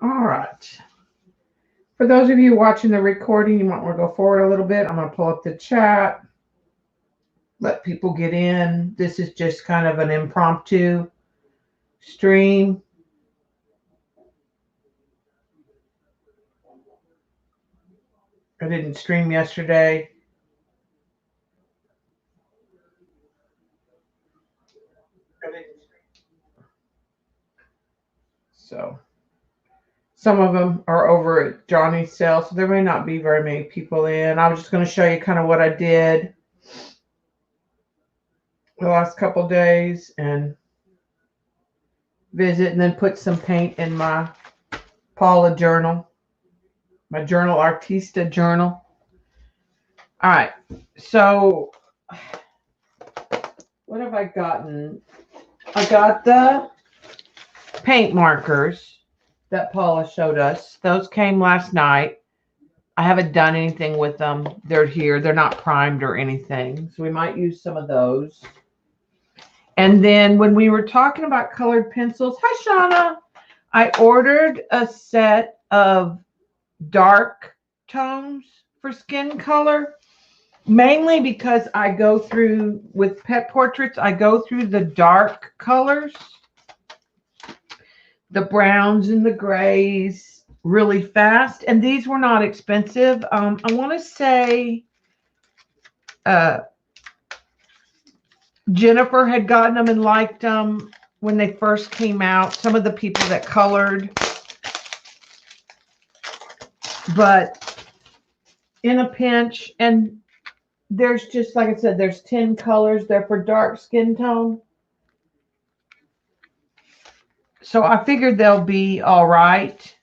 All right. For those of you watching the recording, you might want to go forward a little bit. I'm going to pull up the chat, let people get in. This is just kind of an impromptu stream. I didn't stream yesterday. So some of them are over at Johnny's sale, so there may not be very many people in. I was just going to show you kind of what I did the last couple days and visit, and then put some paint in my Paula journal, my journal Artista journal. All right, so what have I gotten? I got the paint markers that Paula showed us. Those came last night. I haven't done anything with them. They're here. They're not primed or anything. So we might use some of those. And then when we were talking about colored pencils, hi Shauna, I ordered a set of dark tones for skin color, mainly because I go through, with pet portraits, I go through the dark colors, the browns and the grays really fast. And these were not expensive. I want to say Jennifer had gotten them and liked them when they first came out. Some of the people that colored. But in a pinch, and there's just, like I said, there's 10 colors. They're for dark skin tone. So I figured they'll be all right.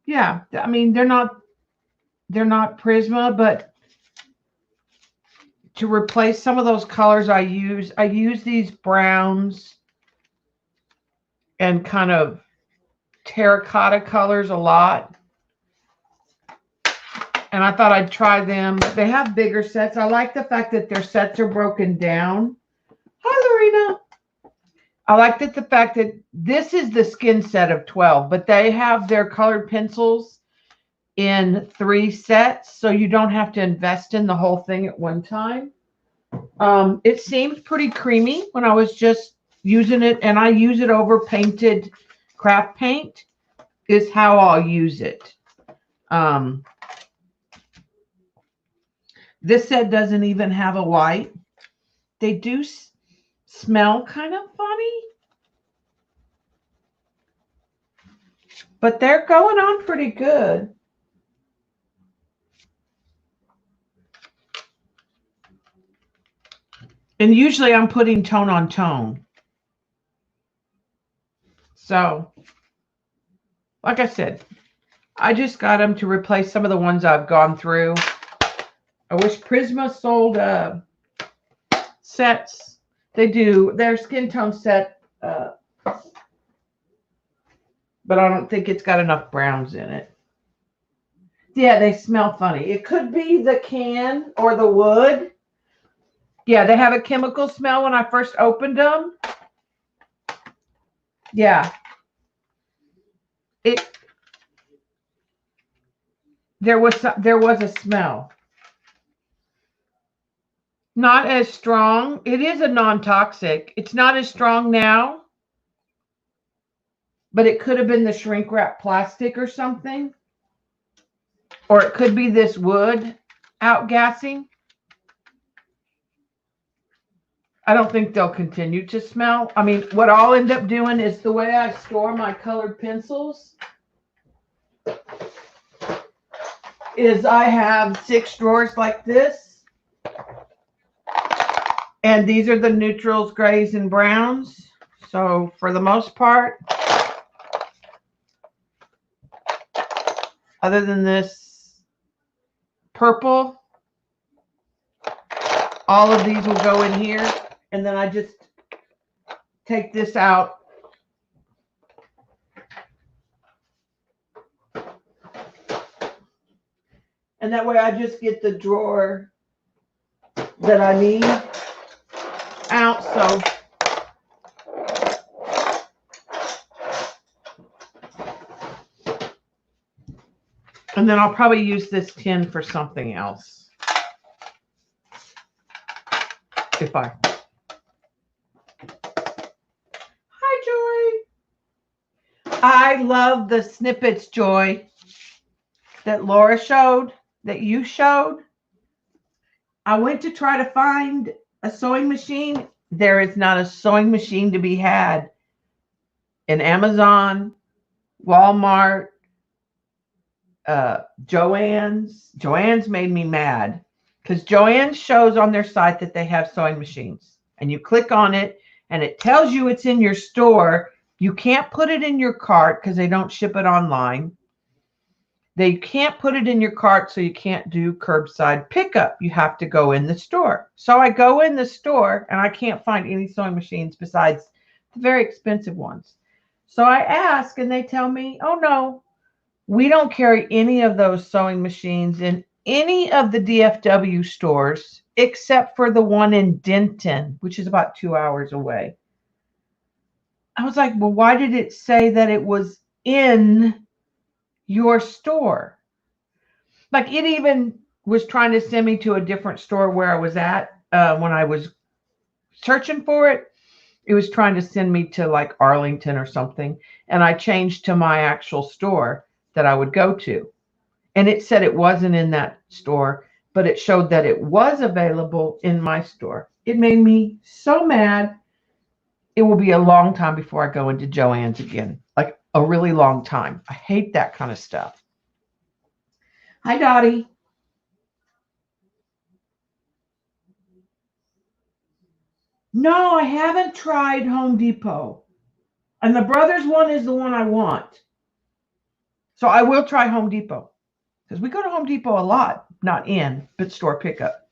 Yeah, I mean, they're not Prisma, but to replace some of those colors I use these browns and kind of terracotta colors a lot. And I thought I'd try them. They have bigger sets. I like the fact that their sets are broken down. Hi, Lorena. I like the fact that this is the skin set of 12, but they have their colored pencils in 3 sets, so you don't have to invest in the whole thing at one time. It seems pretty creamy when I was just using it, and I use it over painted craft paint is how I'll use it. This set doesn't even have a white. They do smell kind of funny, but they're going on pretty good. And usually I'm putting tone on tone. So, like I said, I just got them to replace some of the ones I've gone through. I wish Prisma sold sets. They do. Their skin tone set, but I don't think it's got enough browns in it. Yeah, they smell funny. It could be the can or the wood. Yeah, they have a chemical smell when I first opened them. Yeah. There was a smell. Not as strong. It is a non-toxic. It's not as strong now, but it could have been the shrink wrap plastic or something. Or it could be this wood outgassing. I don't think they'll continue to smell. I mean, what I'll end up doing is the way I store my colored pencils is I have 6 drawers like this. And these are the neutrals, grays, and browns. So for the most part, other than this purple, all of these will go in here. And then I just take this out. And that way I just get the drawer that I need out. So And then I'll probably use this tin for something else. If I... Hi, Joy. I love the snippets, Joy, that Laura showed, that you showed. I went to try to find a sewing machine. There is not a sewing machine to be had in Amazon, Walmart, Joann's. Joann's made me mad because Joann shows on their site that they have sewing machines, and you click on it and it tells you it's in your store. You can't put it in your cart because they don't ship it online. They can't put it in your cart, so you can't do curbside pickup. You have to go in the store. So I go in the store and I can't find any sewing machines besides the very expensive ones. So I ask and they tell me, oh no, we don't carry any of those sewing machines in any of the DFW stores except for the one in Denton, which is about 2 hours away. I was like, well, why did it say that it was in your store? Like, it even was trying to send me to a different store where I was at when I was searching for it. It was trying to send me to like Arlington or something. And I changed to my actual store that I would go to. And it said it wasn't in that store, but it showed that it was available in my store. It made me so mad. It will be a long time before I go into Joann's again. Like a really long time. I hate that kind of stuff. Hi, Dottie. No, I haven't tried Home Depot. And the Brothers one is the one I want. So I will try Home Depot. Because we go to Home Depot a lot. Not in, but store pickup.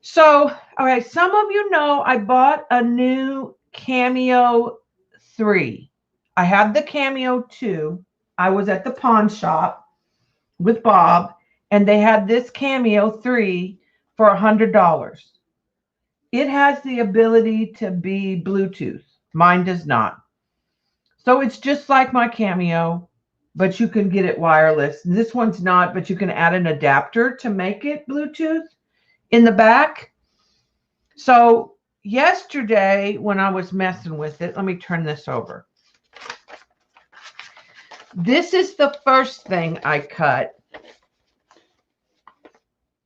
So, all right, some of you know I bought a new Cameo 3. I have the Cameo 2. I was at the pawn shop with Bob, and they had this Cameo 3 for $100. It has the ability to be Bluetooth. Mine does not. So it's just like my Cameo, but you can get it wireless. This one's not, but you can add an adapter to make it Bluetooth in the back. So yesterday when I was messing with it, let me turn this over. This is the first thing I cut.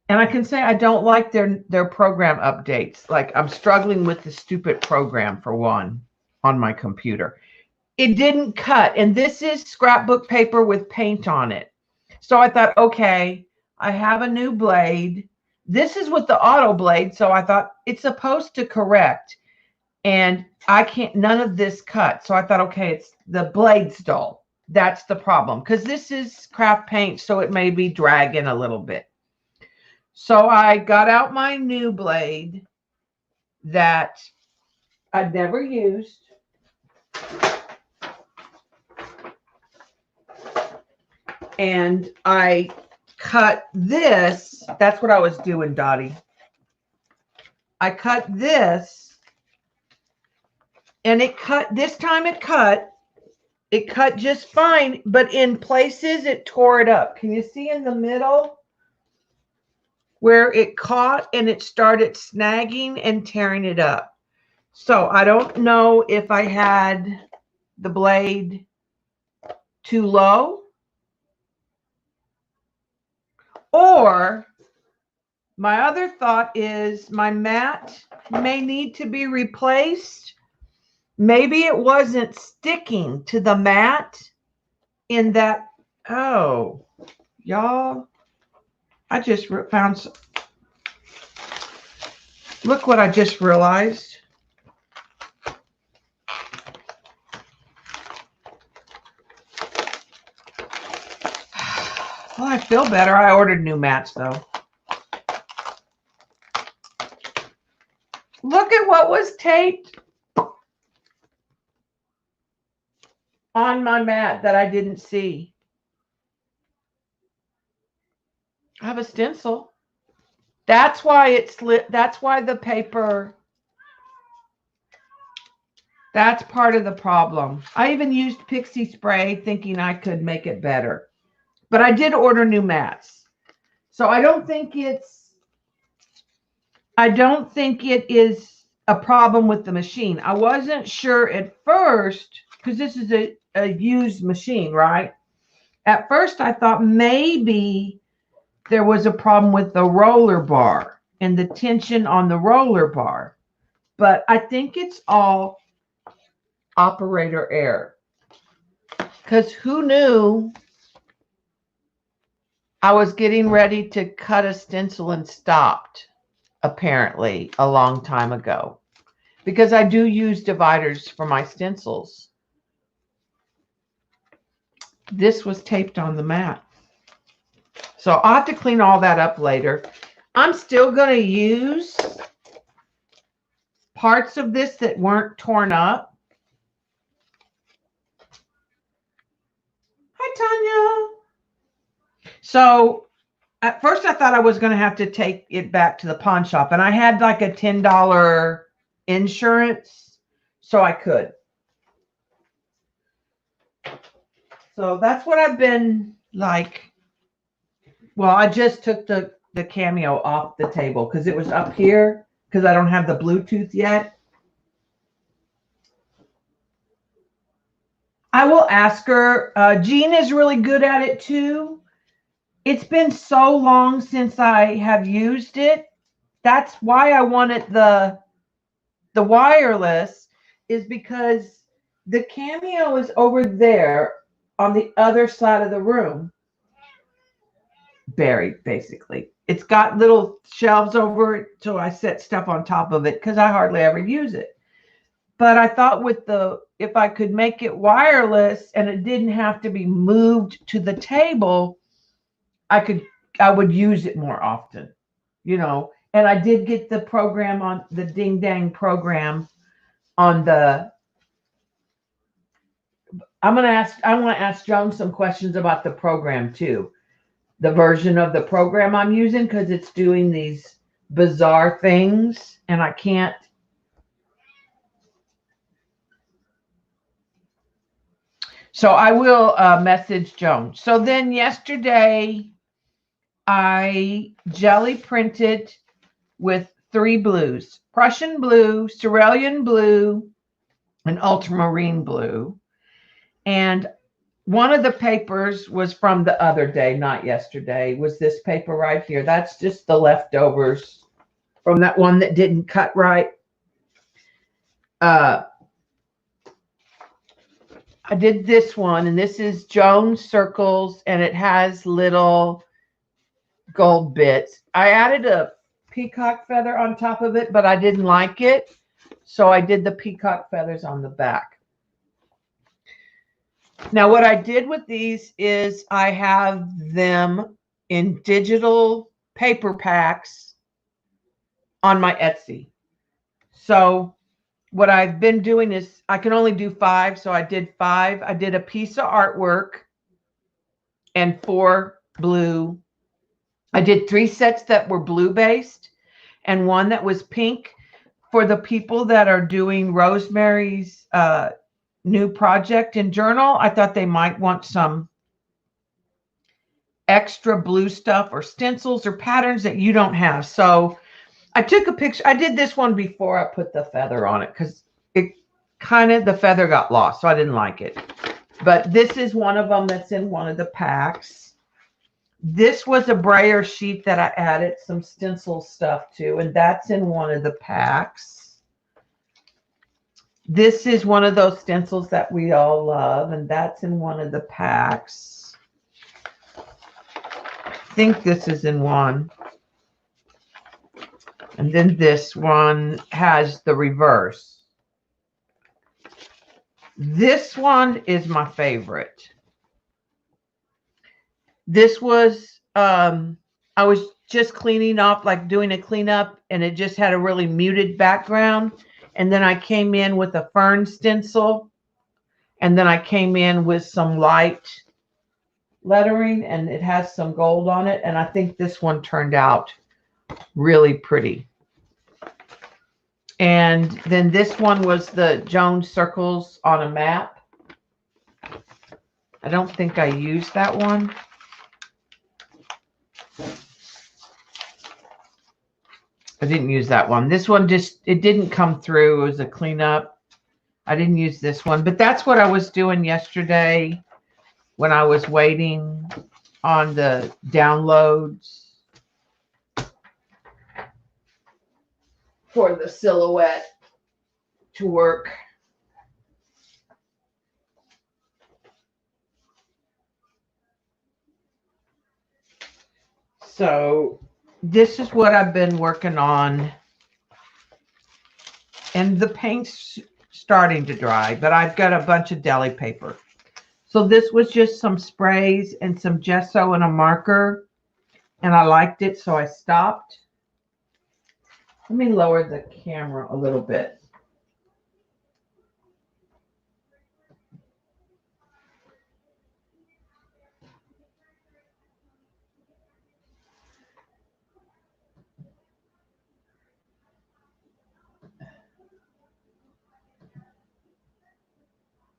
And I can say I don't like their program updates. Like, I'm struggling with the stupid program, for one, on my computer. It didn't cut. And this is scrapbook paper with paint on it. So I thought, okay, I have a new blade. This is with the auto blade. So I thought it's supposed to correct. And I can't, none of this cut. So I thought, okay, it's the blade's dull. That's the problem. Because this is craft paint, so it may be dragging a little bit. So I got out my new blade that I'd never used. And I cut this. That's what I was doing, Dottie. I cut this. And it cut, this time it cut just fine. But in places, it tore it up. Can you see in the middle? Where it caught and it started snagging and tearing it up. So I don't know if I had the blade too low, or my other thought is my mat may need to be replaced. Maybe it wasn't sticking to the mat in that. Oh, y'all. I just found some. Look what I just realized. Well, I feel better. I ordered new mats, though. Look at what was taped on my mat that I didn't see. I have a stencil. That's why it's lit. That's why the paper. That's part of the problem. I even used pixie spray thinking I could make it better. But I did order new mats. So I don't think it is a problem with the machine. I wasn't sure at first, because this is a used machine, right? At first I thought maybe there was a problem with the roller bar and the tension on the roller bar. But I think it's all operator error. Because who knew I was getting ready to cut a stencil and stopped, apparently, a long time ago. Because I do use dividers for my stencils. This was taped on the mat. So I'll have to clean all that up later. I'm still going to use parts of this that weren't torn up. Hi, Tanya. So at first I thought I was going to have to take it back to the pawn shop. And I had like a $10 insurance, so I could. So that's what I've been like. Well, I just took the Cameo off the table because it was up here because I don't have the Bluetooth yet. I will ask her. Jean is really good at it too. It's been so long since I have used it. That's why I wanted the wireless, is because the Cameo is over there on the other side of the room. Buried, basically. It's got little shelves over it, so I set stuff on top of it because I hardly ever use it. But I thought if I could make it wireless and it didn't have to be moved to the table, I would use it more often, you know. And I did get the program on the Ding Dang program on the. I want to ask Joan some questions about the program too. The version of the program I'm using, because it's doing these bizarre things and I can't. So I will message Joan. So then yesterday I jelly printed with 3 blues: Prussian blue, cerulean blue, and ultramarine blue. And one of the papers was from the other day, not yesterday, was this paper right here. That's just the leftovers from that one that didn't cut right. I did this one, and this is Joan's Circles, and it has little gold bits. I added a peacock feather on top of it, but I didn't like it, so I did the peacock feathers on the back. Now, what I did with these is I have them in digital paper packs on my Etsy. So what I've been doing is I can only do 5, so I did 5. I did a piece of artwork and 4 blue. I did 3 sets that were blue based and 1 that was pink. For the people that are doing Rosemary's new project and journal, I thought they might want some extra blue stuff or stencils or patterns that you don't have. So I took a picture. I did this one before I put the feather on it because the feather got lost, so I didn't like it. But this is one of them that's in one of the packs. This was a brayer sheet that I added some stencil stuff to, and that's in one of the packs. This is one of those stencils that we all love, and that's in one of the packs. I think this is in one. And then this one has the reverse. This one is my favorite. This was, I was just cleaning off, like doing a cleanup, and it just had a really muted background. And then I came in with a fern stencil. And then I came in with some light lettering, and it has some gold on it. And I think this one turned out really pretty. And then this one was the Joan's Circles on a map. I don't think I used that one. I didn't use that one. This one just, it didn't come through. It was a cleanup. I didn't use this one, but that's what I was doing yesterday when I was waiting on the downloads for the silhouette to work. So this is what I've been working on. And the paint's starting to dry, but I've got a bunch of deli paper. So this was just some sprays and some gesso and a marker. And I liked it, so I stopped. Let me lower the camera a little bit.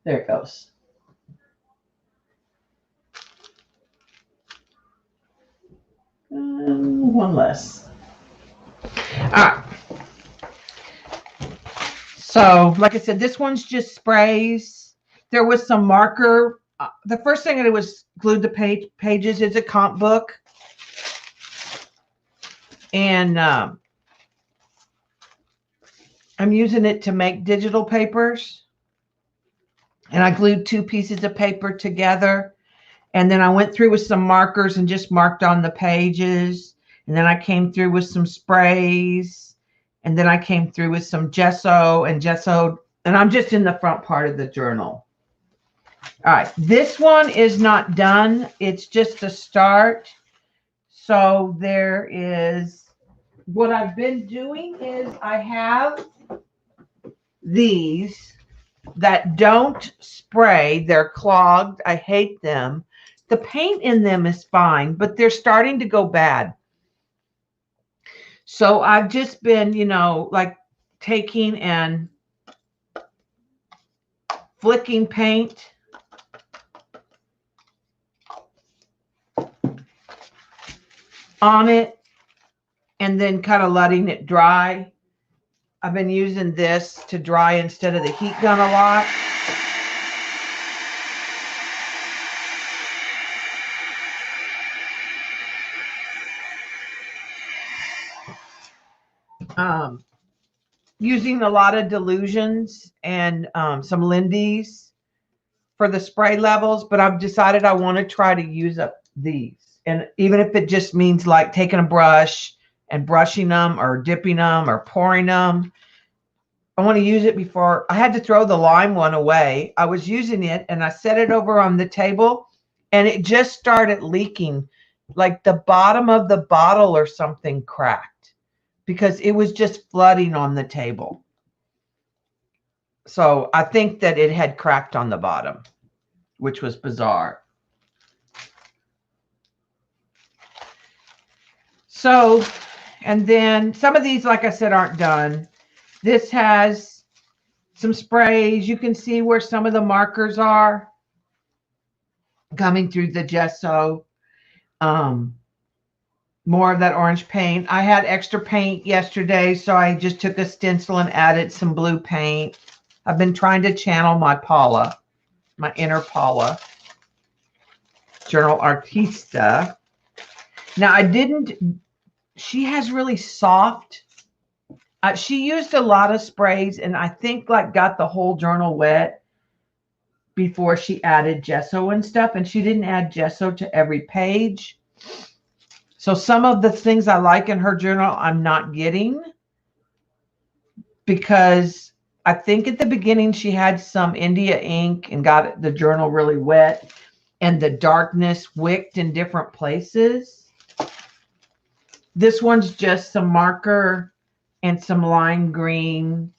There it goes. One less. All right. So, like I said, this one's just sprays. There was some marker. The first thing I did was glued the pages. It's a comp book. And I'm using it to make digital papers. And I glued 2 pieces of paper together. And then I went through with some markers and just marked on the pages. And then I came through with some sprays. And then I came through with some gesso and gessoed. And I'm just in the front part of the journal. All right. This one is not done. It's just a start. So there is, what I've been doing is I have these that don't spray. They're clogged. I hate them. The paint in them is fine, but they're starting to go bad. So I've just been, you know, like taking and flicking paint on it and then kind of letting it dry. I've been using this to dry instead of the heat gun a lot. Using a lot of Delusions and some Lindy's for the spray levels, but I've decided I want to try to use up these. And even if it just means like taking a brush and brushing them or dipping them or pouring them, I want to use it before. I had to throw the lime one away. I was using it and I set it over on the table and it just started leaking, like the bottom of the bottle or something cracked because it was just flooding on the table. So I think that it had cracked on the bottom, which was bizarre. So, and then some of these, like I said, aren't done. This has some sprays. You can see where some of the markers are coming through the gesso. More of that orange paint. I had extra paint yesterday, so I just took a stencil and added some blue paint. I've been trying to channel my Paula, my inner Paula, Journal Artista. Now, I didn't, she has really soft, she used a lot of sprays and I think like got the whole journal wet before she added gesso and stuff, and she didn't add gesso to every page. So some of the things I like in her journal, I'm not getting because I think at the beginning she had some India ink and got the journal really wet and the darkness wicked in different places. This one's just some marker and some lime green.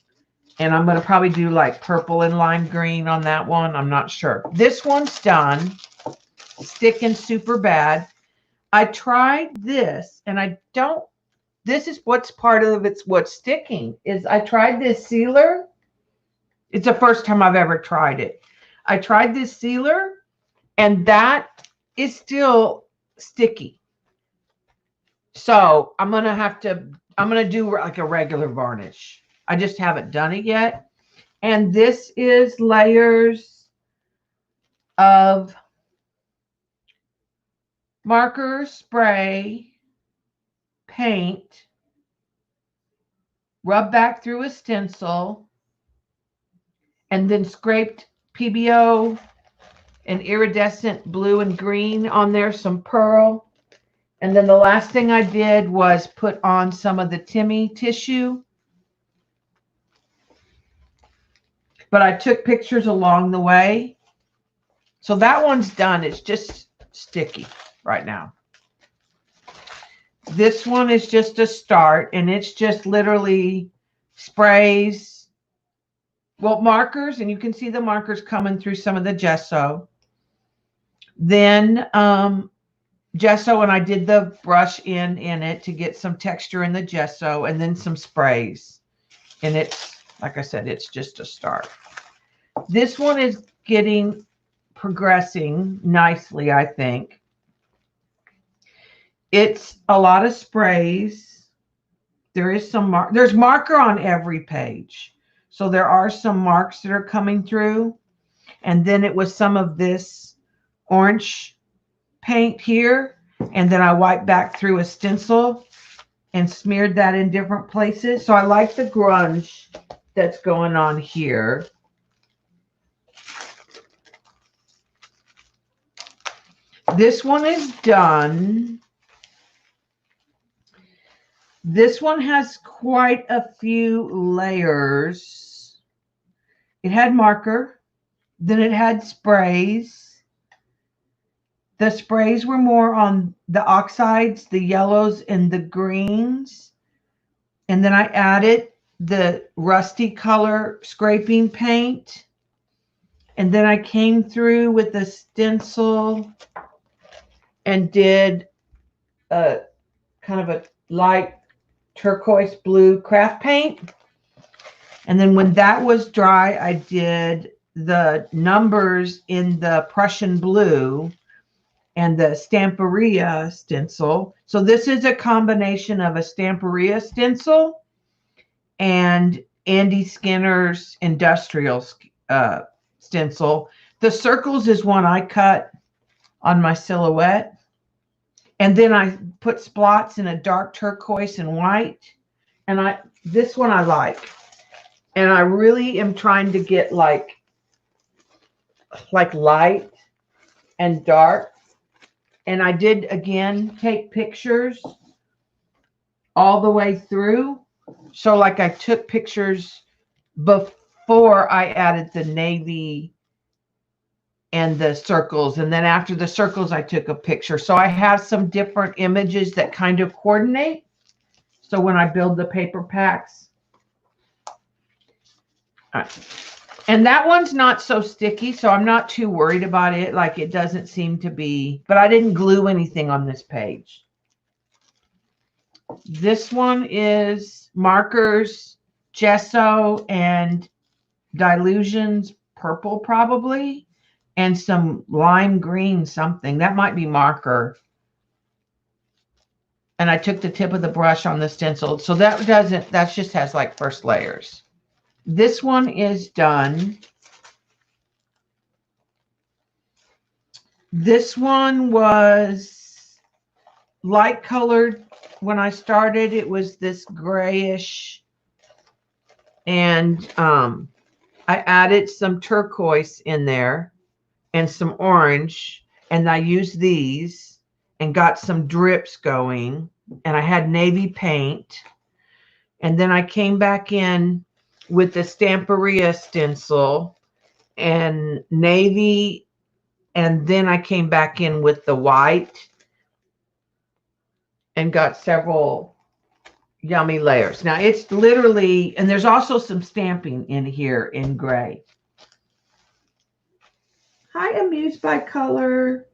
And I'm going to probably do like purple and lime green on that one. I'm not sure. This one's done. Sticking super bad. I tried this and I don't, this is what's part of it's what's sticking is I tried this sealer. It's the first time I've ever tried it. I tried this sealer and that is still sticky. So I'm going to do like a regular varnish. I just haven't done it yet. And this is layers of marker, spray, paint, rub back through a stencil, and then scraped PBO and iridescent blue and green on there, some pearl. And then the last thing I did was put on some of the Timmy tissue. But I took pictures along the way. So that one's done. It's just sticky right now. This one is just a start, and it's just literally sprays, well, markers, and you can see the markers coming through some of the gesso. Then gesso, and I did the brush in it to get some texture in the gesso, and then some sprays. And it's, like I said, it's just a start. This one is progressing nicely, I think. It's a lot of sprays. There is some there's marker on every page. So there are some marks that are coming through. And then it was some of this orange paint here. And then I wiped back through a stencil and smeared that in different places. So I like the grunge that's going on here. This one is done. This one has quite a few layers. It had marker, then it had sprays. The sprays were more on the oxides, the yellows and the greens. And then I added the rusty color scraping paint. And then I came through with the stencil and did a kind of a light turquoise blue craft paint. And then when that was dry, I did the numbers in the Prussian blue and the Stamperia stencil. So this is a combination of a Stamperia stencil and Andy Skinner's industrial stencil. The circles is one I cut on my silhouette. And then I put splots in a dark turquoise and white. And this one I like. And I really am trying to get like light and dark. And I did, again, take pictures all the way through. So like I took pictures before I added the navy and the circles, and then after the circles I took a picture. So I have some different images that kind of coordinate. So when I build the paper packs. All right. And that one's not so sticky, so I'm not too worried about it. Like it doesn't seem to be, but I didn't glue anything on this page. This one is markers, gesso, and Dilutions purple probably. And some lime green something. That might be marker. And I took the tip of the brush on the stencil. So that just has like first layers. This one is done. This one was light colored. When I started, it was this grayish. And I added some turquoise in there. And some orange, and I used these and got some drips going, and I had navy paint, and then I came back in with the Stamperia stencil and navy, and then I came back in with the white and got several yummy layers. Now it's literally, and there's also some stamping in here in gray. Hi, Amused by Color.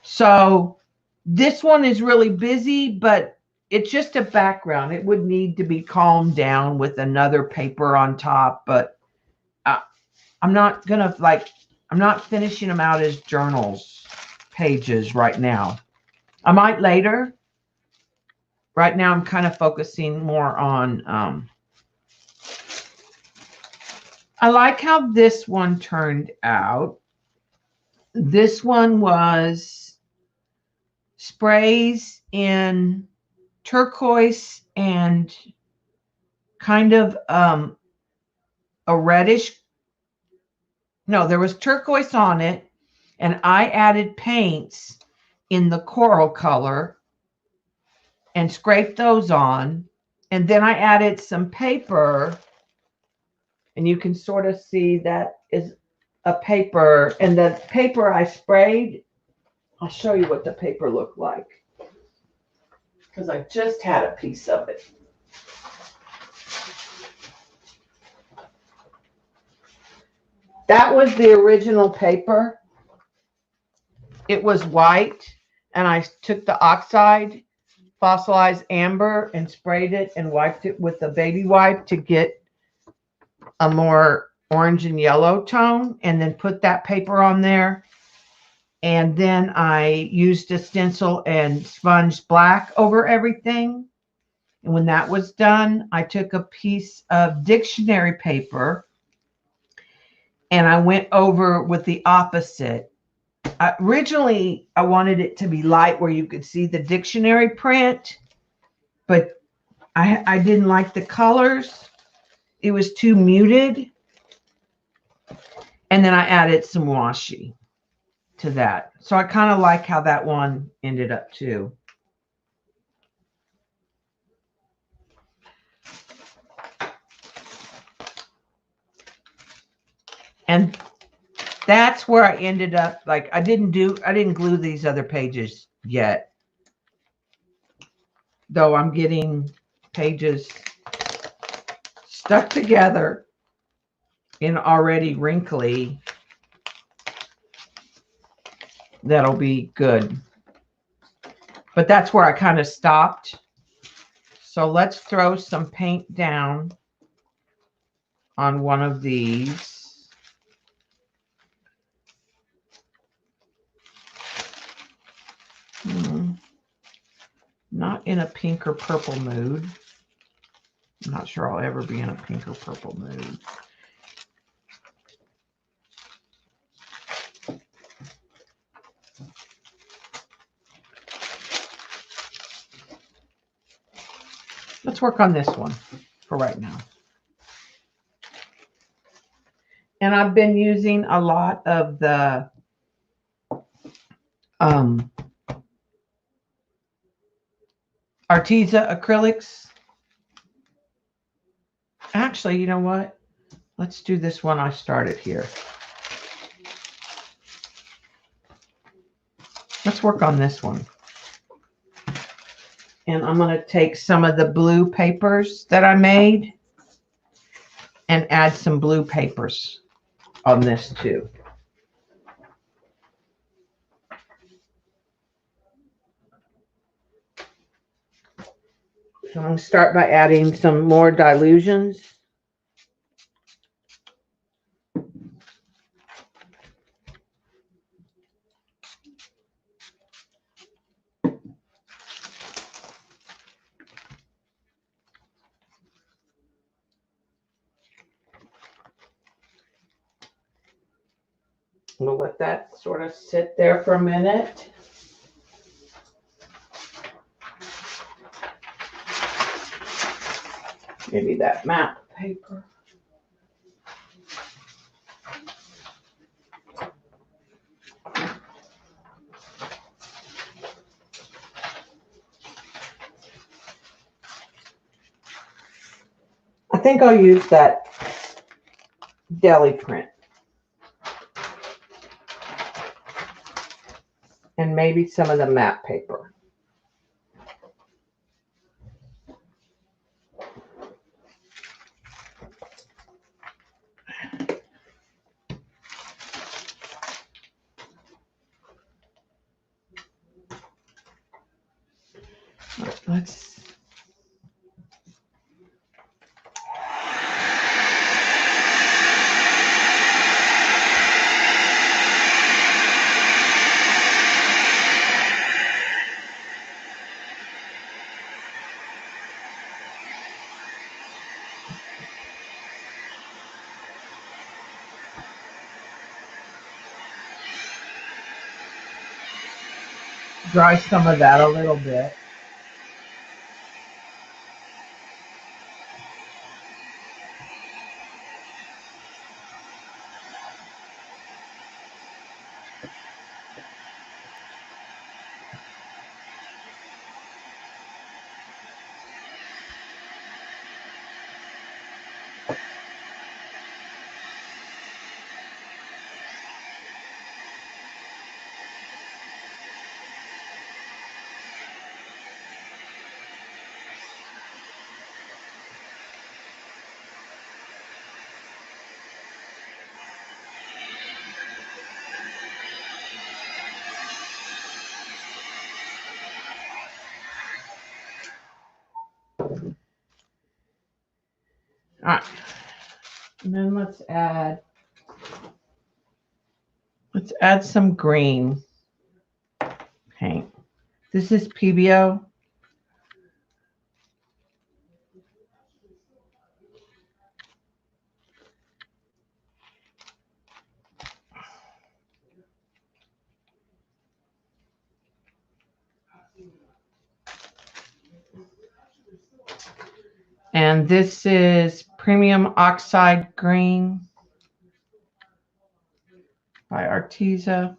So this one is really busy, but it's just a background. It would need to be calmed down with another paper on top, but I'm not going to I'm not finishing them out as journals pages right now. I might later, Right now I'm kind of focusing more on, I like how this one turned out. This one was sprays in turquoise and kind of a reddish. No, there was turquoise on it, and I added paints in the coral color and scraped those on. And then I added some paper, and you can sort of see that is a paper. And the paper I sprayed, I'll show you what the paper looked like, because I just had a piece of it. That was the original paper. It was white, and I took the oxide fossilized amber and sprayed it and wiped it with a baby wipe to get a more orange and yellow tone, and then put that paper on there. And then I used a stencil and sponged black over everything. And when that was done, I took a piece of dictionary paper and I went over with the opposite. Originally, I wanted it to be light where you could see the dictionary print, but I didn't like the colors. It was too muted. And then I added some washi to that. So I kind of like how that one ended up too. And that's where I ended up. Like I didn't glue these other pages yet, though I'm getting pages stuck together in already wrinkly. That'll be good. But that's where I kind of stopped. So let's throw some paint down on one of these. Not in a pink or purple mood. I'm not sure I'll ever be in a pink or purple mood. Let's work on this one for right now. And I've been using a lot of the Arteza acrylics. Actually, you know what? Let's do this one I started here. Let's work on this one. And I'm going to take some of the blue papers that I made and add some blue papers on this too. So I'm going to start by adding some more dilutions. We'll let that sort of sit there for a minute. Maybe that map paper. I think I'll use that deli print. And maybe some of the map paper. Let's dry some of that a little bit. All right, and then let's add some green paint. This is PBO. And this is Premium Oxide Green by Arteza.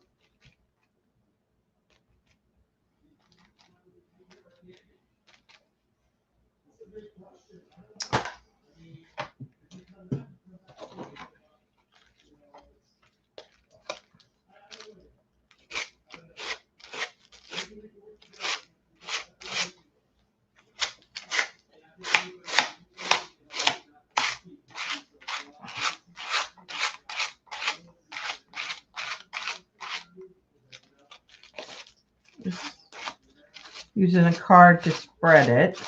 Just using a card to spread it.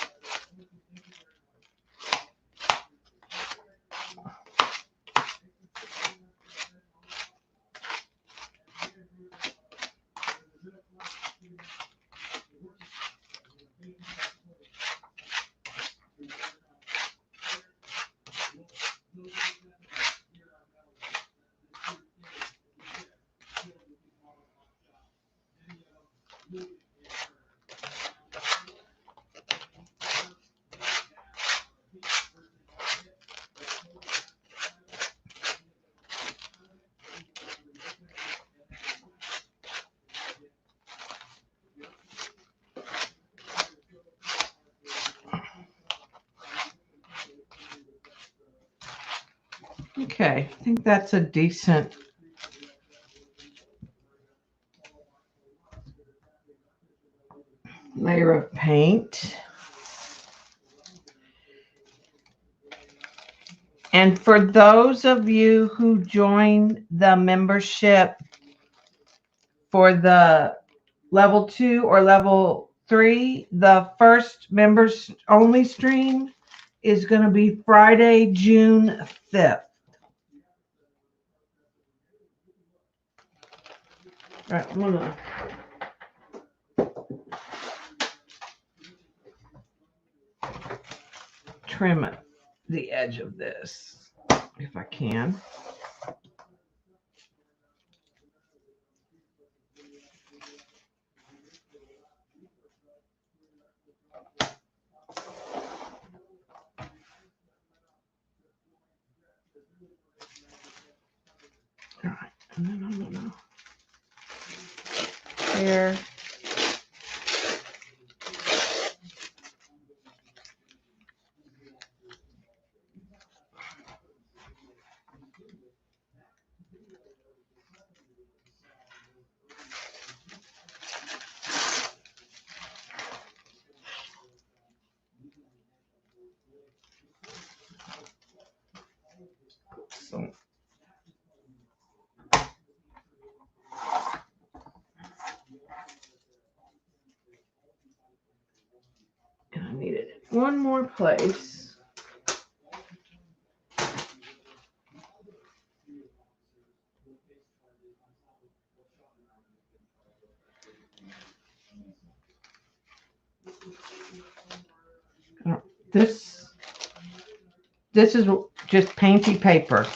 Okay, I think that's a decent layer of paint. And for those of you who join the membership for the level 2 or level 3, the first members only stream is going to be Friday, June 5th. All right, I'm gonna trim the edge of this if I can. All right, and then I'm gonna there. So and I need it in one more place. This is just painty paper.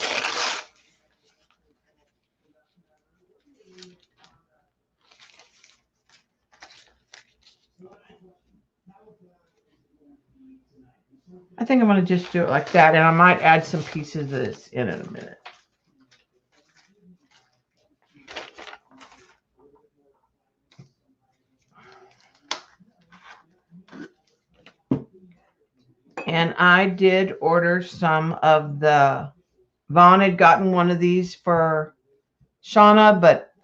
think I'm going to just do it like that, and I might add some pieces of this in a minute. And I did order some of the, Vaughn had gotten one of these for Shauna, but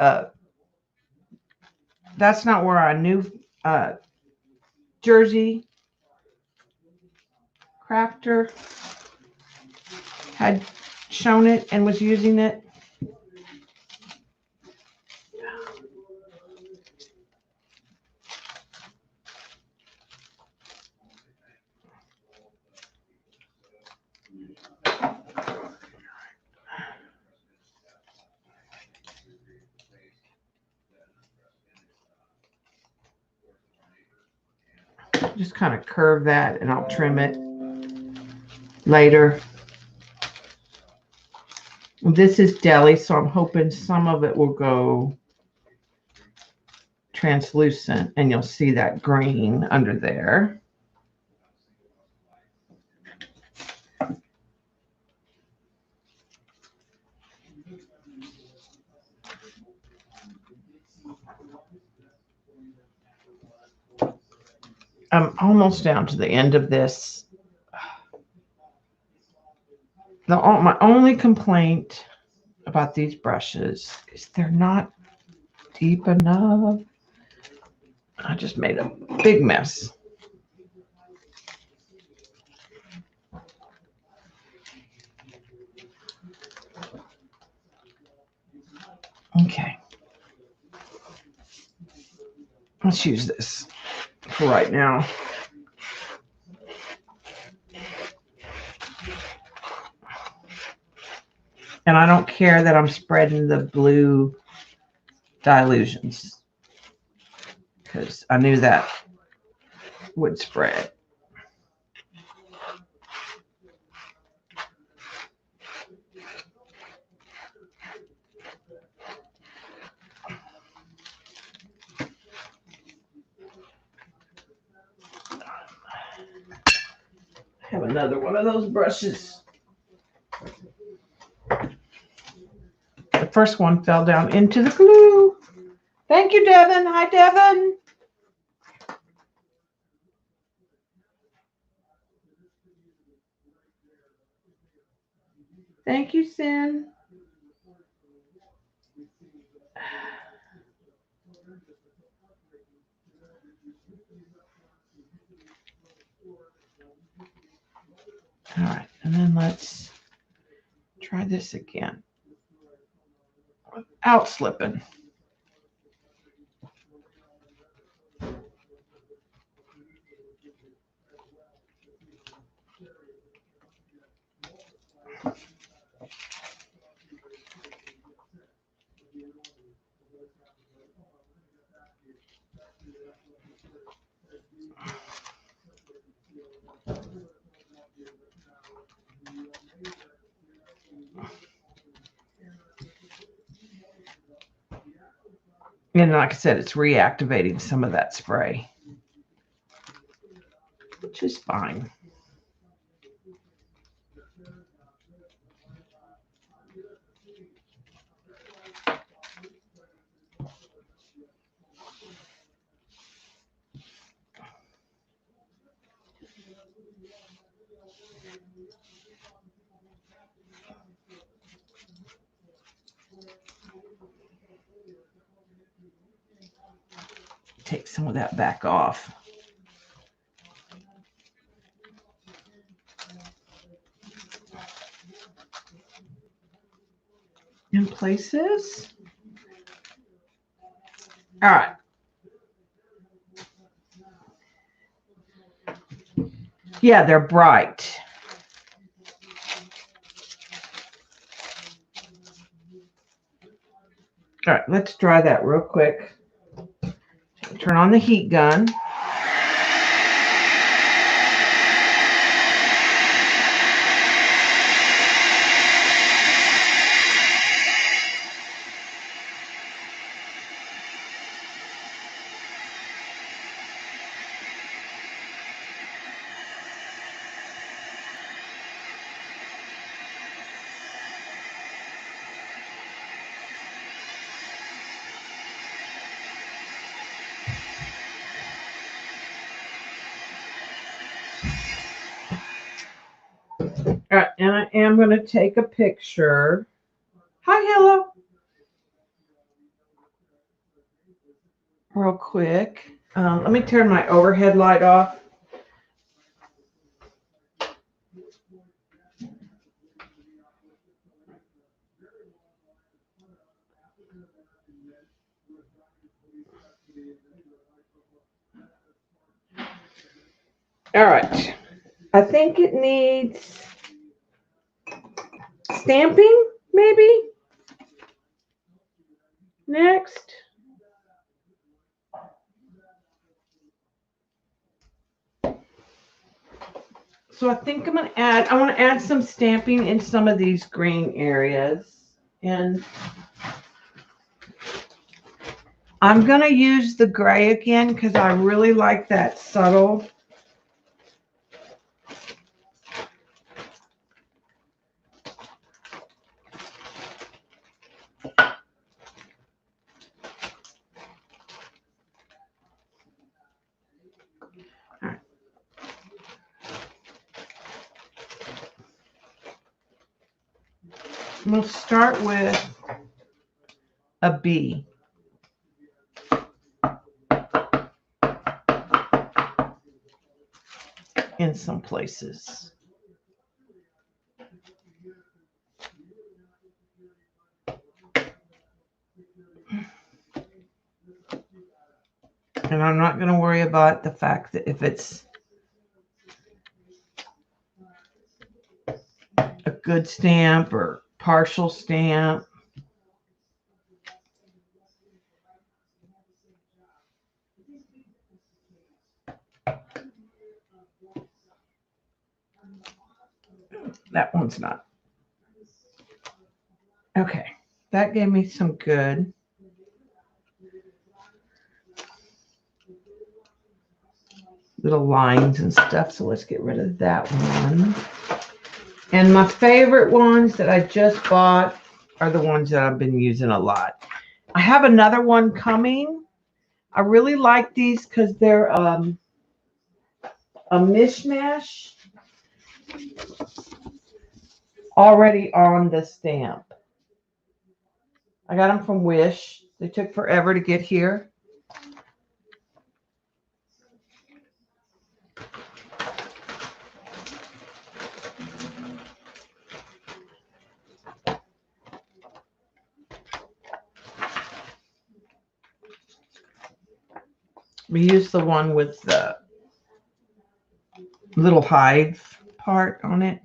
that's not where our new Jersey crafter had shown it and was using it. Just kind of curve that and I'll trim it later. This is deli, so I'm hoping some of it will go translucent and you'll see that green under there. I'm almost down to the end of this. My only complaint about these brushes is they're not deep enough. I just made a big mess. Okay. Let's use this for right now. And I don't care that I'm spreading the blue dilutions because I knew that would spread. I have another one of those brushes. The first one fell down into the glue. Thank you, Devin. Hi, Devin. Thank you, Sin. All right, and then let's try this again without slipping. And like I said, it's reactivating some of that spray, which is fine. Take some of that back off. In places. All right. Yeah, they're bright. All right, let's dry that real quick. Turn on the heat gun. All right, and I am going to take a picture. Hi, hello. Real quick. Let me turn my overhead light off. All right. I think it needs stamping, maybe. Next. So I think I want to add some stamping in some of these green areas. And I'm going to use the gray again because I really like that subtle. We'll start with a B. In some places. And I'm not going to worry about the fact that if it's a good stamp or partial stamp. That one's not. Okay, that gave me some good. Little lines and stuff, so let's get rid of that one. And my favorite ones that I just bought are the ones that I've been using a lot. I have another one coming. I really like these because they're a mishmash already on the stamp. I got them from Wish. They took forever to get here. We used the one with the little hive part on it.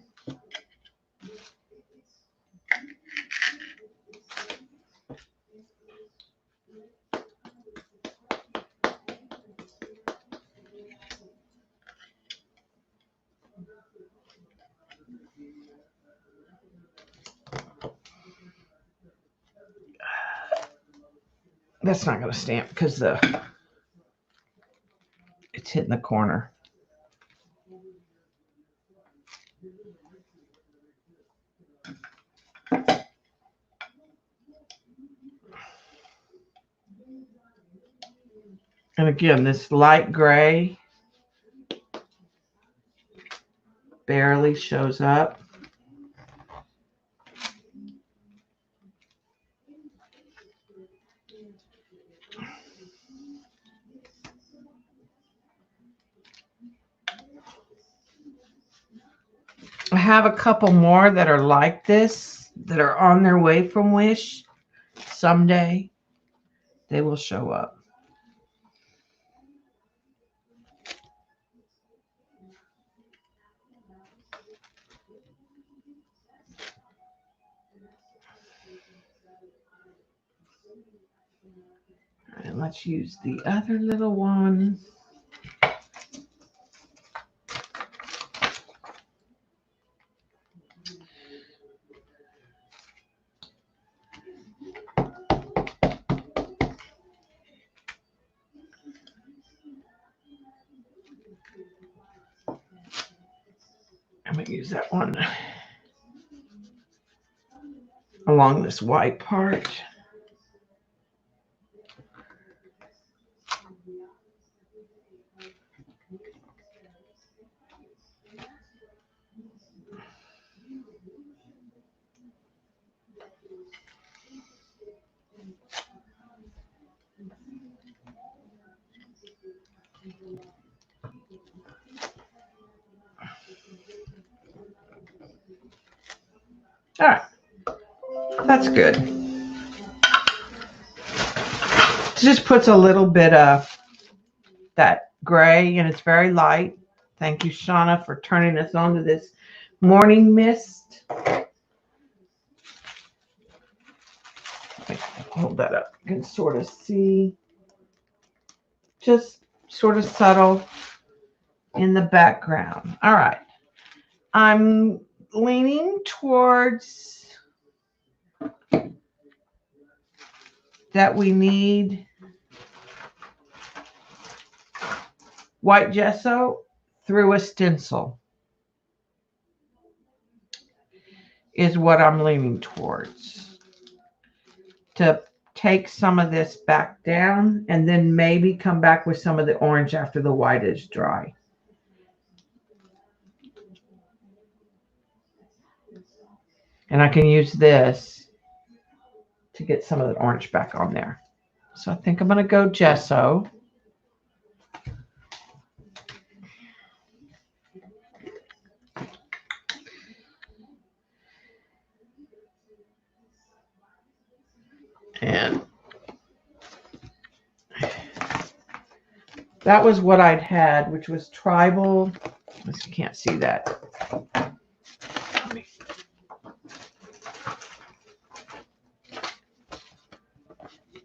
That's not going to stamp because it's hitting the corner. And again, this light gray barely shows up. I have a couple more that are like this that are on their way from Wish. Someday they will show up. And let's use the other little one. I'm going to use that one along this white part. That's good. It just puts a little bit of that gray, and it's very light. Thank you, Shauna, for turning us on to this morning mist. Hold that up. You can sort of see. Just sort of subtle in the background. All right. I'm leaning towards that we need white gesso through a stencil is what I'm leaning towards. To take some of this back down and then maybe come back with some of the orange after the white is dry. And I can use this to get some of the orange back on there. So I think I'm going to go gesso. And that was what I'd had, which was tribal. You can't see that.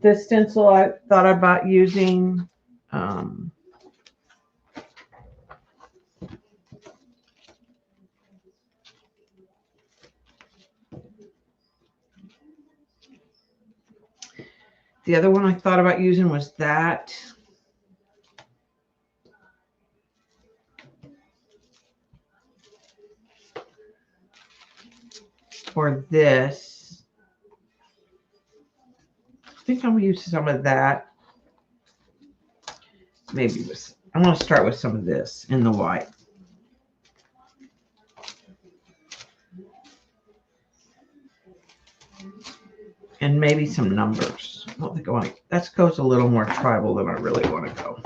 This stencil I thought about using. The other one I thought about using was that. Or this. I think I'm going to use some of that. Maybe with, I'm going to start with some of this in the white. And maybe some numbers. I don't think I want to. That goes a little more tribal than I really want to go.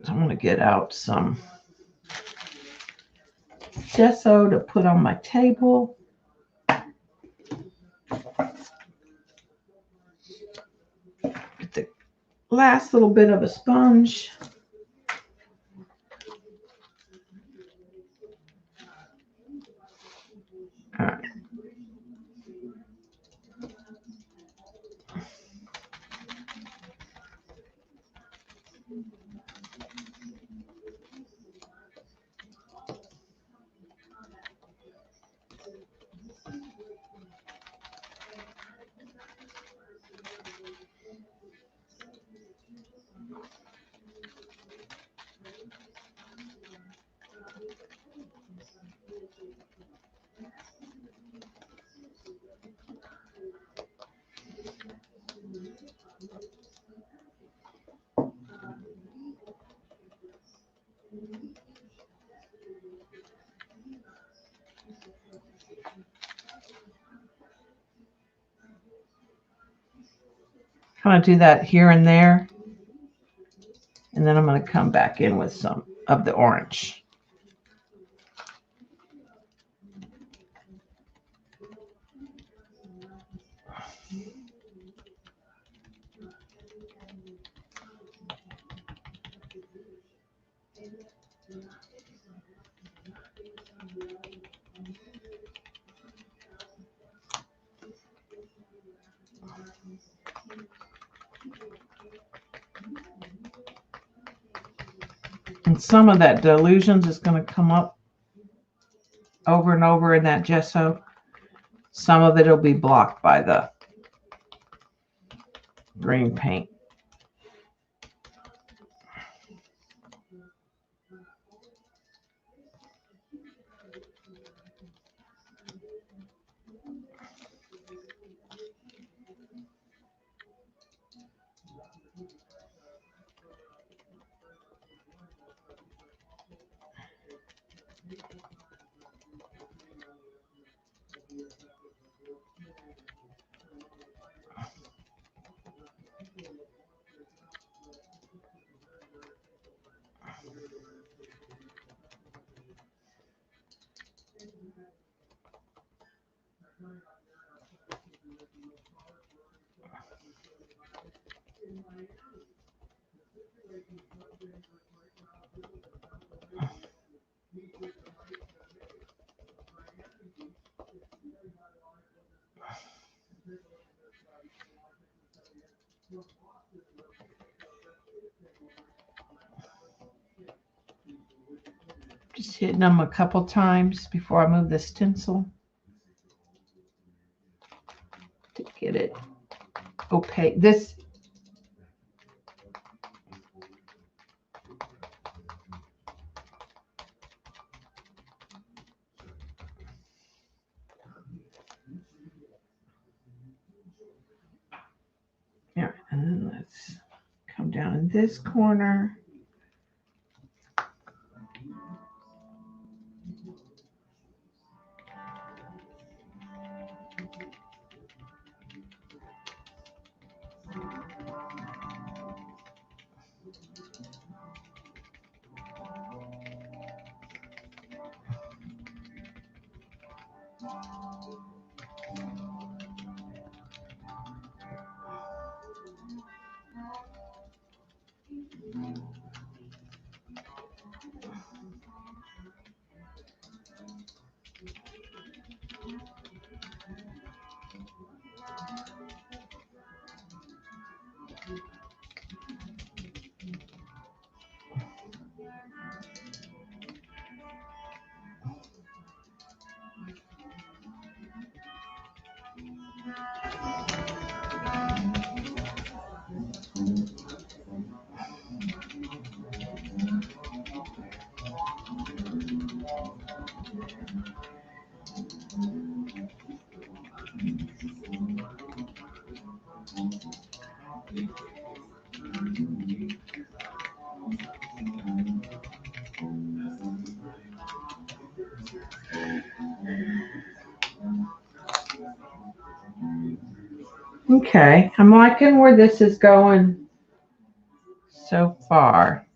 So I'm going to get out some gesso to put on my table. Get the last little bit of a sponge. All right. Kind of do that here and there. And then I'm going to come back in with some of the orange. And some of that Delusions is going to come up over and over in that gesso. Some of it will be blocked by the green paint. Just hitting them a couple times before I move the stencil to get it opaque. This yeah, and then let's come down in this corner. Okay, I'm liking where this is going so far.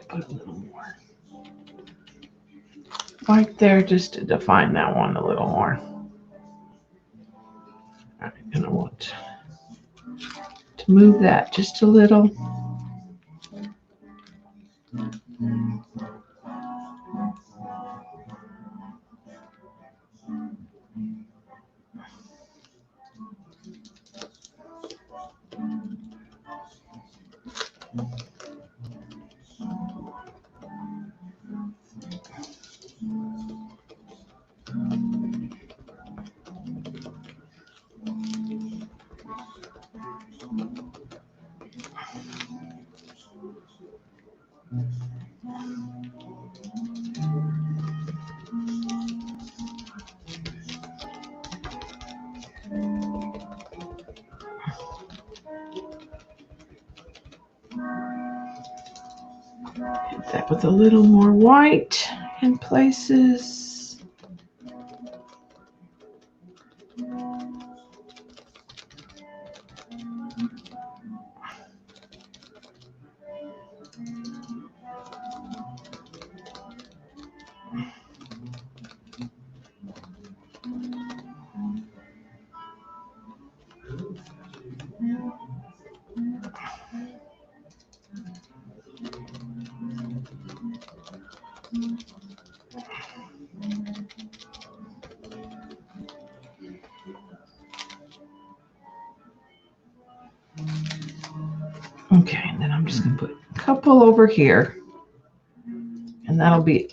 Put a little more right there just to define that one a little more. All right, and I want to move that just a little. Hit that with a little more white in places. Okay, and then I'm just going to put a couple over here. And that'll be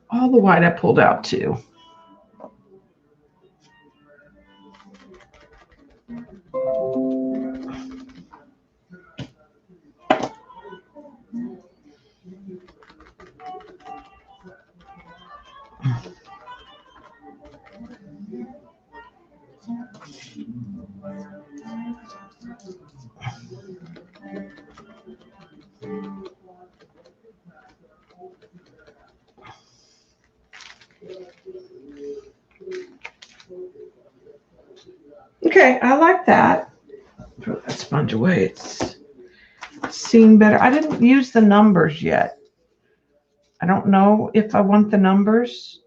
all the white I pulled out too. Okay, I like that. Throw that sponge away. It's seen better. I didn't use the numbers yet. I don't know if I want the numbers.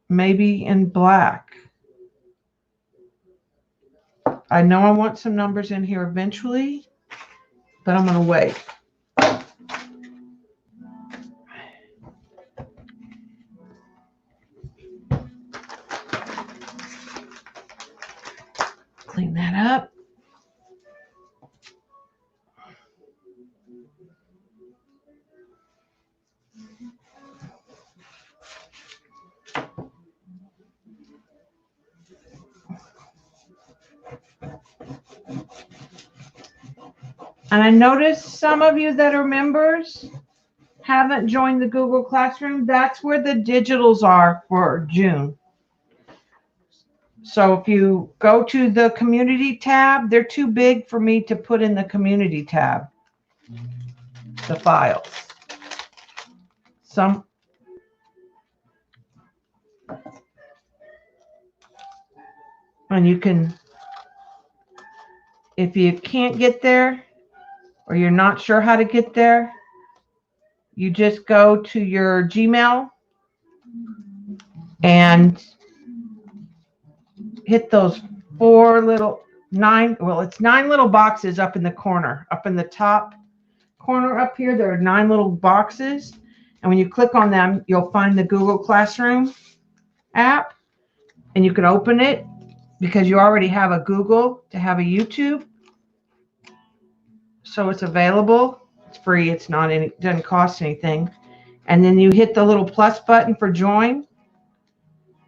Maybe in black. I know I want some numbers in here eventually, but I'm going to wait. Clean that up. And I noticed some of you that are members haven't joined the Google Classroom. That's where the digitals are for June. So if you go to the community tab, they're too big for me to put in the community tab, the files. And you can, if you can't get there or you're not sure how to get there, you just go to your Gmail and hit those it's 9 little boxes up in the corner, up in the top corner up here. There are 9 little boxes. And when you click on them, you'll find the Google Classroom app, and you can open it because you already have a Google to have a YouTube. So it's available. It's free. It's not any, it doesn't cost anything. And then you hit the little plus button for join.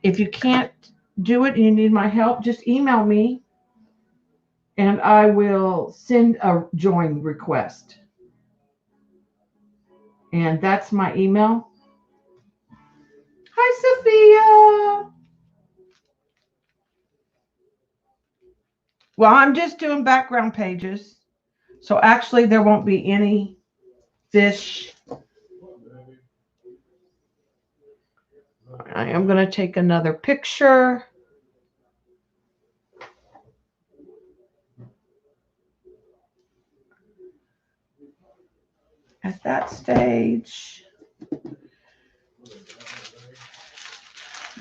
If you can't do it and you need my help, just email me and I will send a join request. And that's my email. Hi, Sophia. Well, I'm just doing background pages. So actually there won't be any fish. I am going to take another picture. At that stage.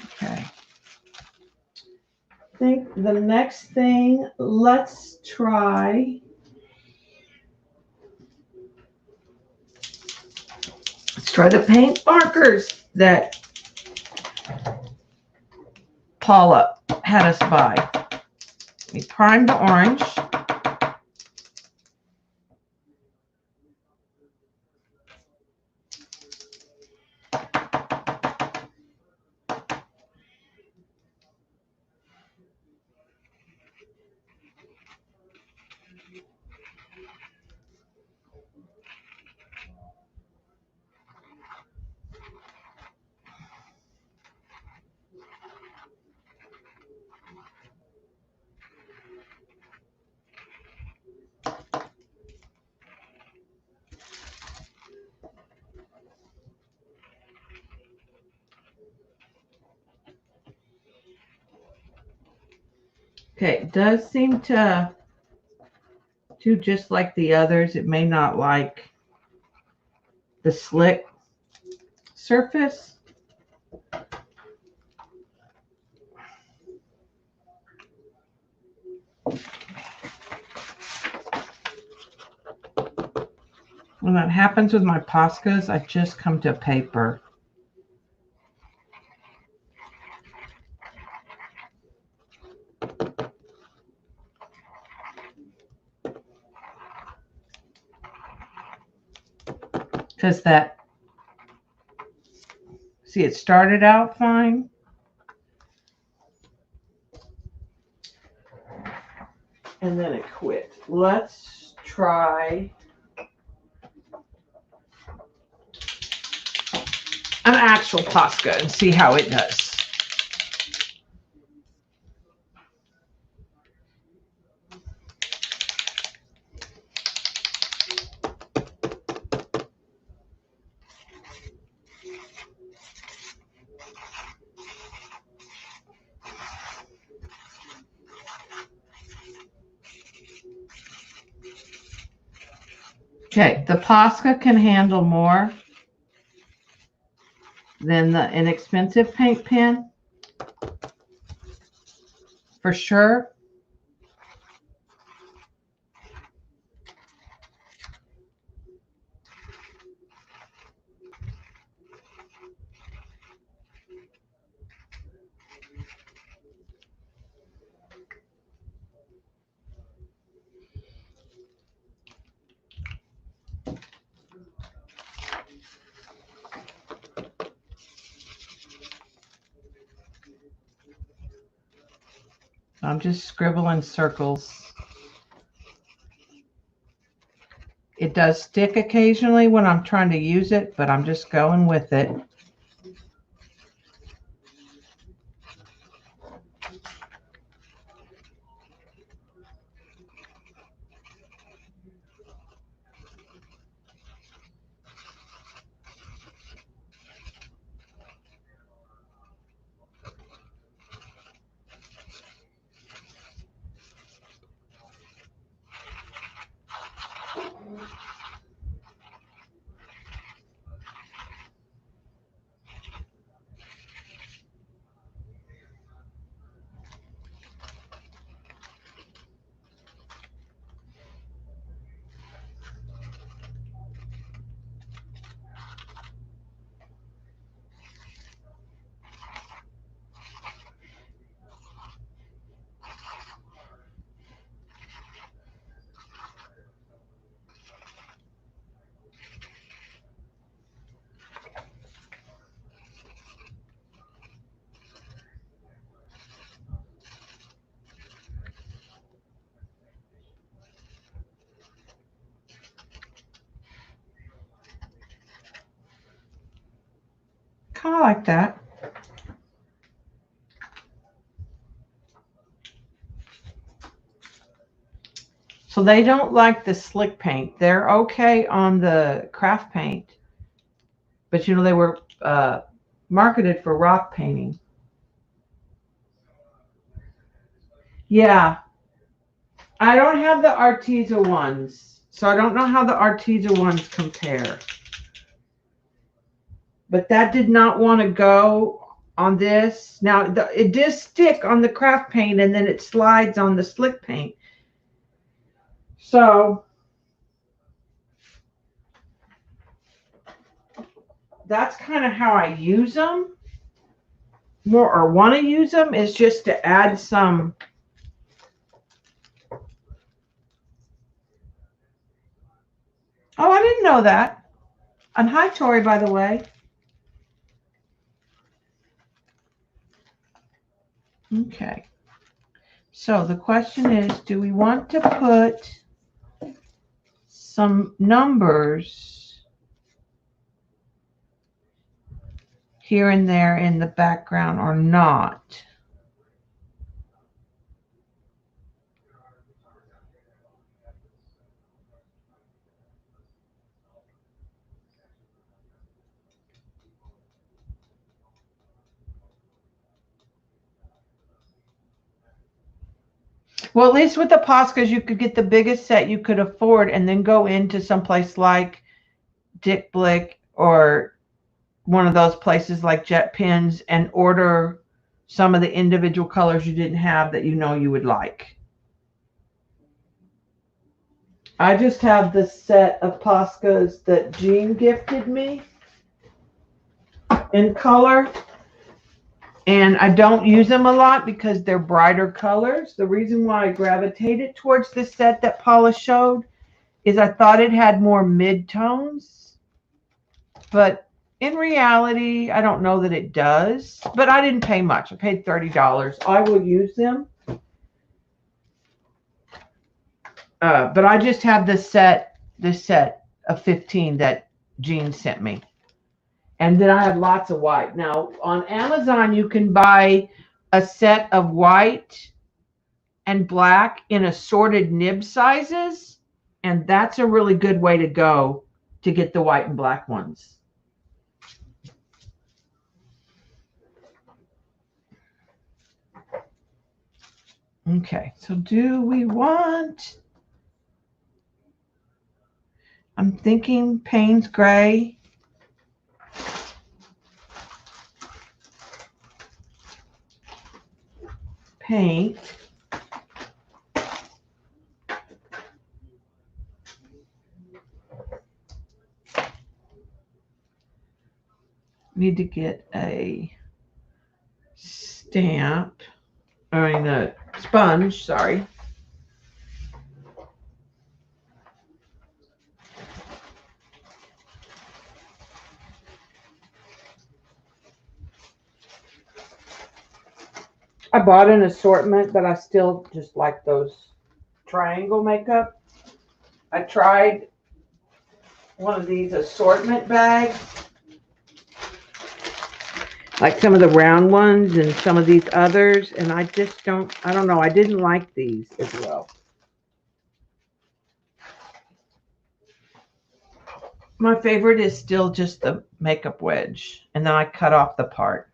Okay. I think the next thing, let's try the paint markers that Paula had us buy. We primed the orange. Okay, it does seem to do just like the others. It may not like the slick surface. When that happens with my Poscas, I just come to paper. Because that, see, it started out fine. And then it quit. Let's try an actual Posca and see how it does. Okay, the Posca can handle more than the inexpensive paint pen, for sure. I'm just scribbling circles. It does stick occasionally when I'm trying to use it, but I'm just going with it. Kind of like that. So they don't like the slick paint. They're okay on the craft paint. But you know, they were marketed for rock painting. Yeah. I don't have the Arteza ones. So I don't know how the Arteza ones compare. But that did not want to go on this. Now, it does stick on the craft paint and then it slides on the slick paint. So that's kind of how I use them. More or want to use them is just to add some. Oh, I didn't know that. And hi, Tori, by the way. Okay. So the question is, do we want to put some numbers here and there in the background or not? Well, at least with the Poscas, you could get the biggest set you could afford and then go into someplace like Dick Blick or one of those places like Jet Pens and order some of the individual colors you didn't have that you know you would like. I just have this set of Poscas that Jean gifted me in color. And I don't use them a lot because they're brighter colors. The reason why I gravitated towards the set that Paula showed is I thought it had more mid-tones. But in reality, I don't know that it does. But I didn't pay much. I paid $30. I will use them. But I just have this set of 15 that Jean sent me. And then I have lots of white. Now, on Amazon, you can buy a set of white and black in assorted nib sizes. And that's a really good way to go to get the white and black ones. Okay, so do we want... I'm thinking Payne's Gray. Paint. Need to get a stamp. I mean a sponge, sorry. I bought an assortment, but I still just like those triangle makeup. I tried one of these assortment bags, like some of the round ones and some of these others, and I don't know, I didn't like these as well. My favorite is still just the makeup wedge, and then I cut off the part.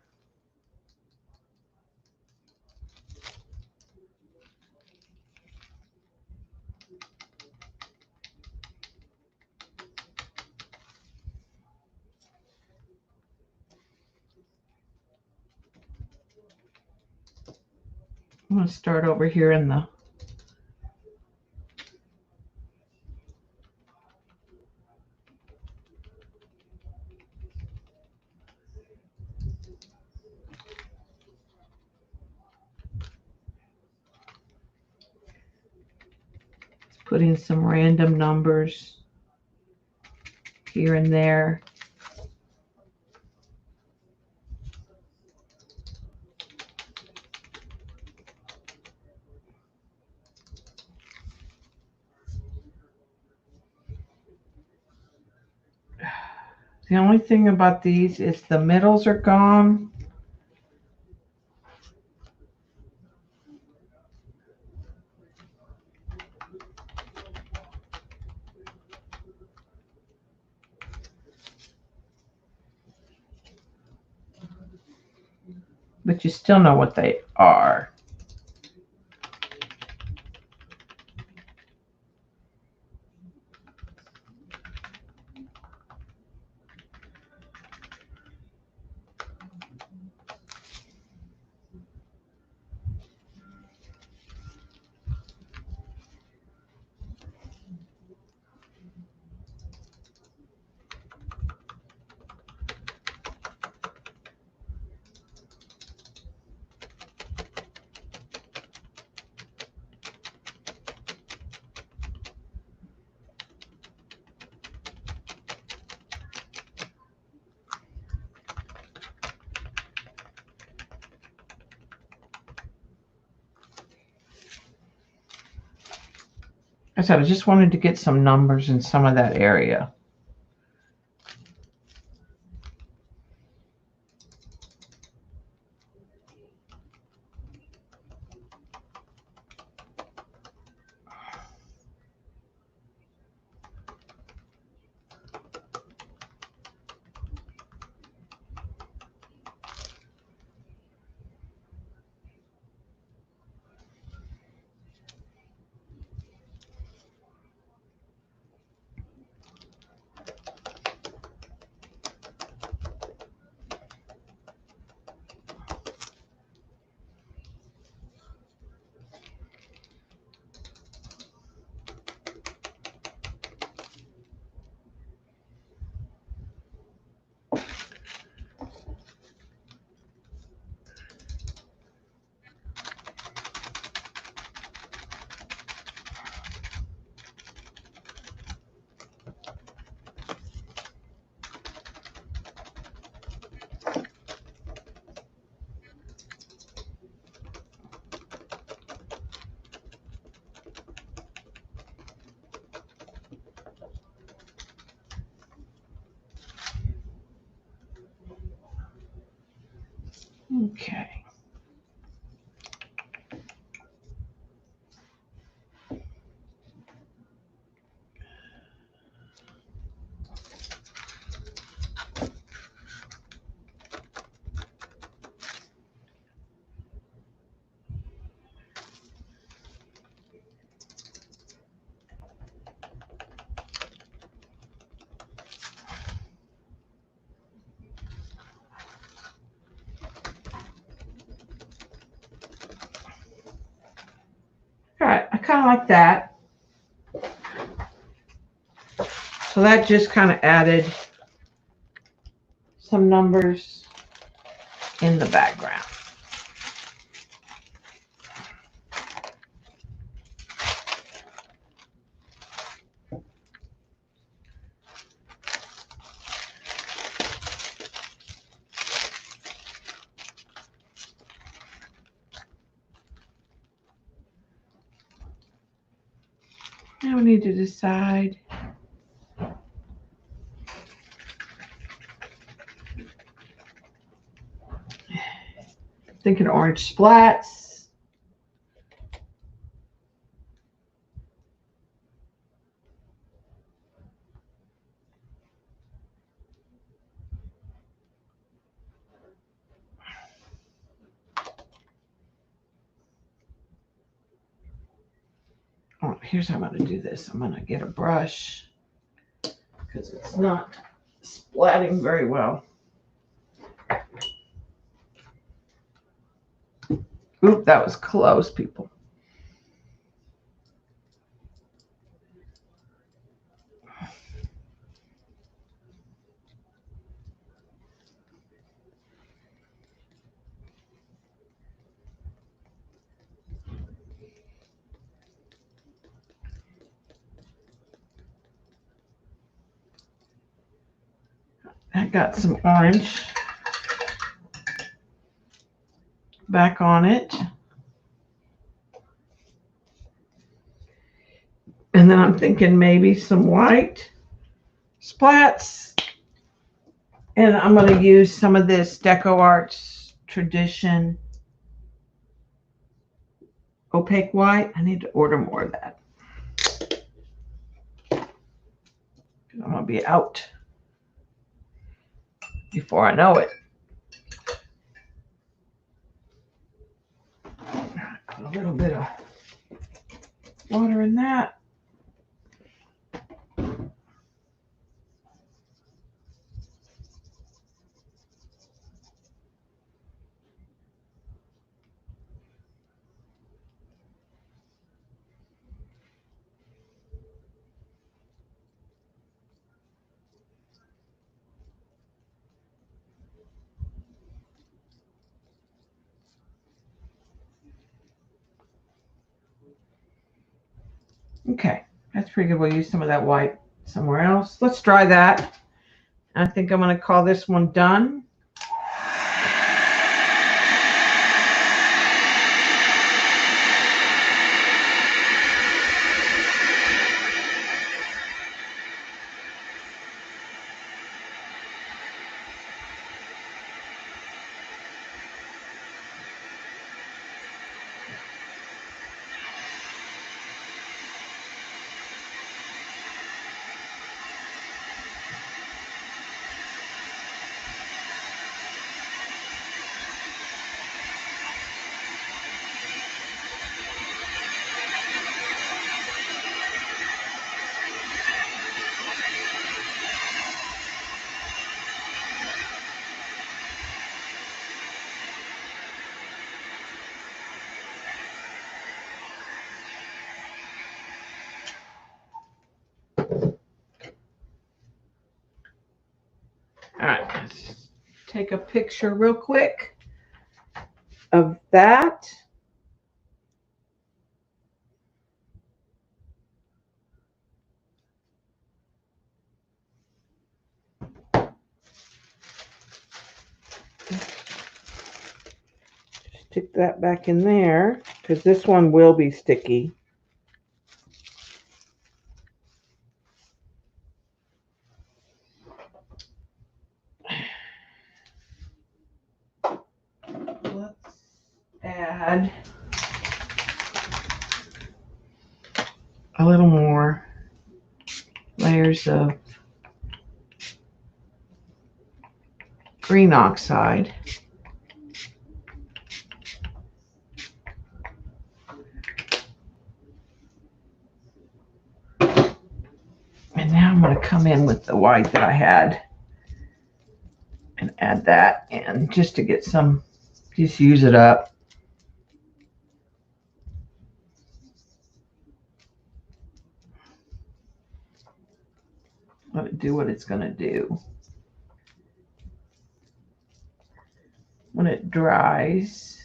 I'm going to start over here in the putting some random numbers here and there. The only thing about these is the middles are gone. But you still know what they are. I said I just wanted to get some numbers in some of that area. Okay. kind of like that. So that just kind of added some numbers in the background. Now we need to decide. Thinking orange splats. Oh, here's how I'm going to do this. I'm going to get a brush because it's not splatting very well. Oop, that was close, people. I got some orange back on it. And then I'm thinking maybe some white splats. And I'm going to use some of this Deco Arts Tradition opaque white. I need to order more of that. I'm going to be out before I know it. Put a little bit of water in that. Okay, that's pretty good. We'll use some of that white somewhere else. Let's dry that. I think I'm going to call this one done. All right, let's take a picture real quick of that. Stick that back in there because this one will be sticky. Let's add a little more layers of green oxide. And now I'm going to come in with the white that I had and add that in just to get some, just use it up. Let it do what it's going to do. When it dries,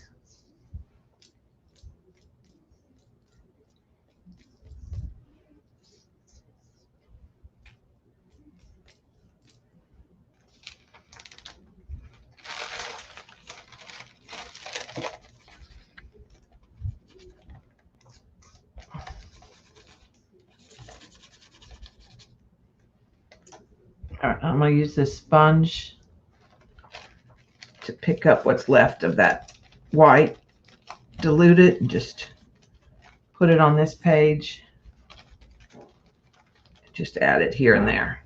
all right, I'm going to use this sponge to pick up what's left of that white, dilute it, and just put it on this page. Just add it here and there.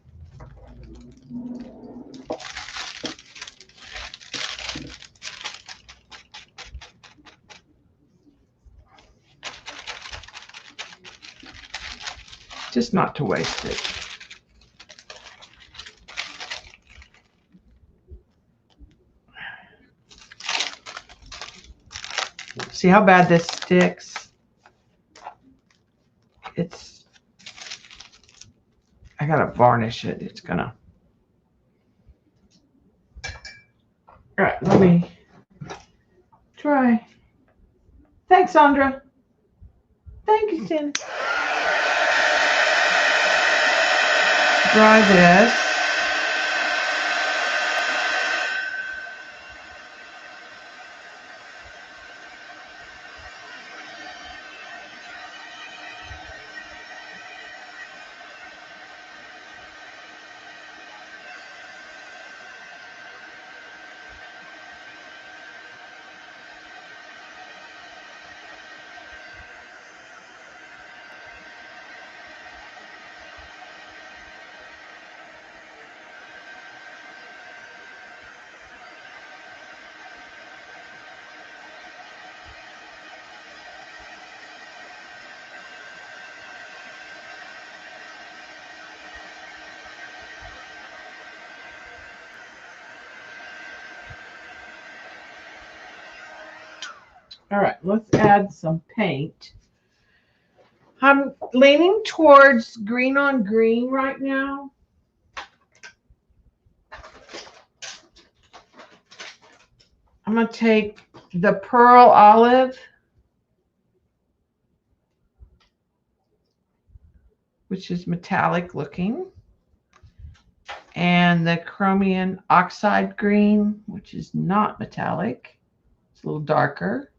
Just not to waste it. See how bad this sticks? I gotta varnish it. It's gonna. All right, let me try. Thanks, Sandra. Thank you, Sin. Dry this. All right, let's add some paint. I'm leaning towards green on green right now. I'm going to take the Pearl Olive, which is metallic looking, and the Chromium Oxide Green, which is not metallic. It's a little darker.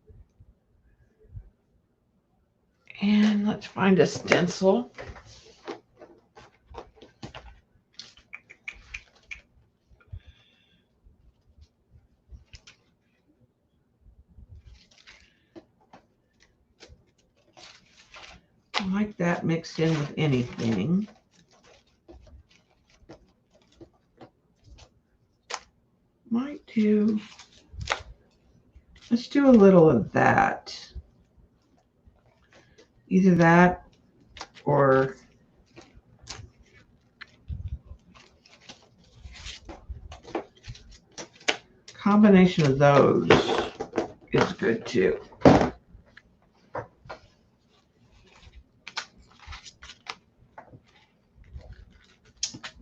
And let's find a stencil. I like that mixed in with anything. Might do, let's do a little of that. Either that or combination of those is good too.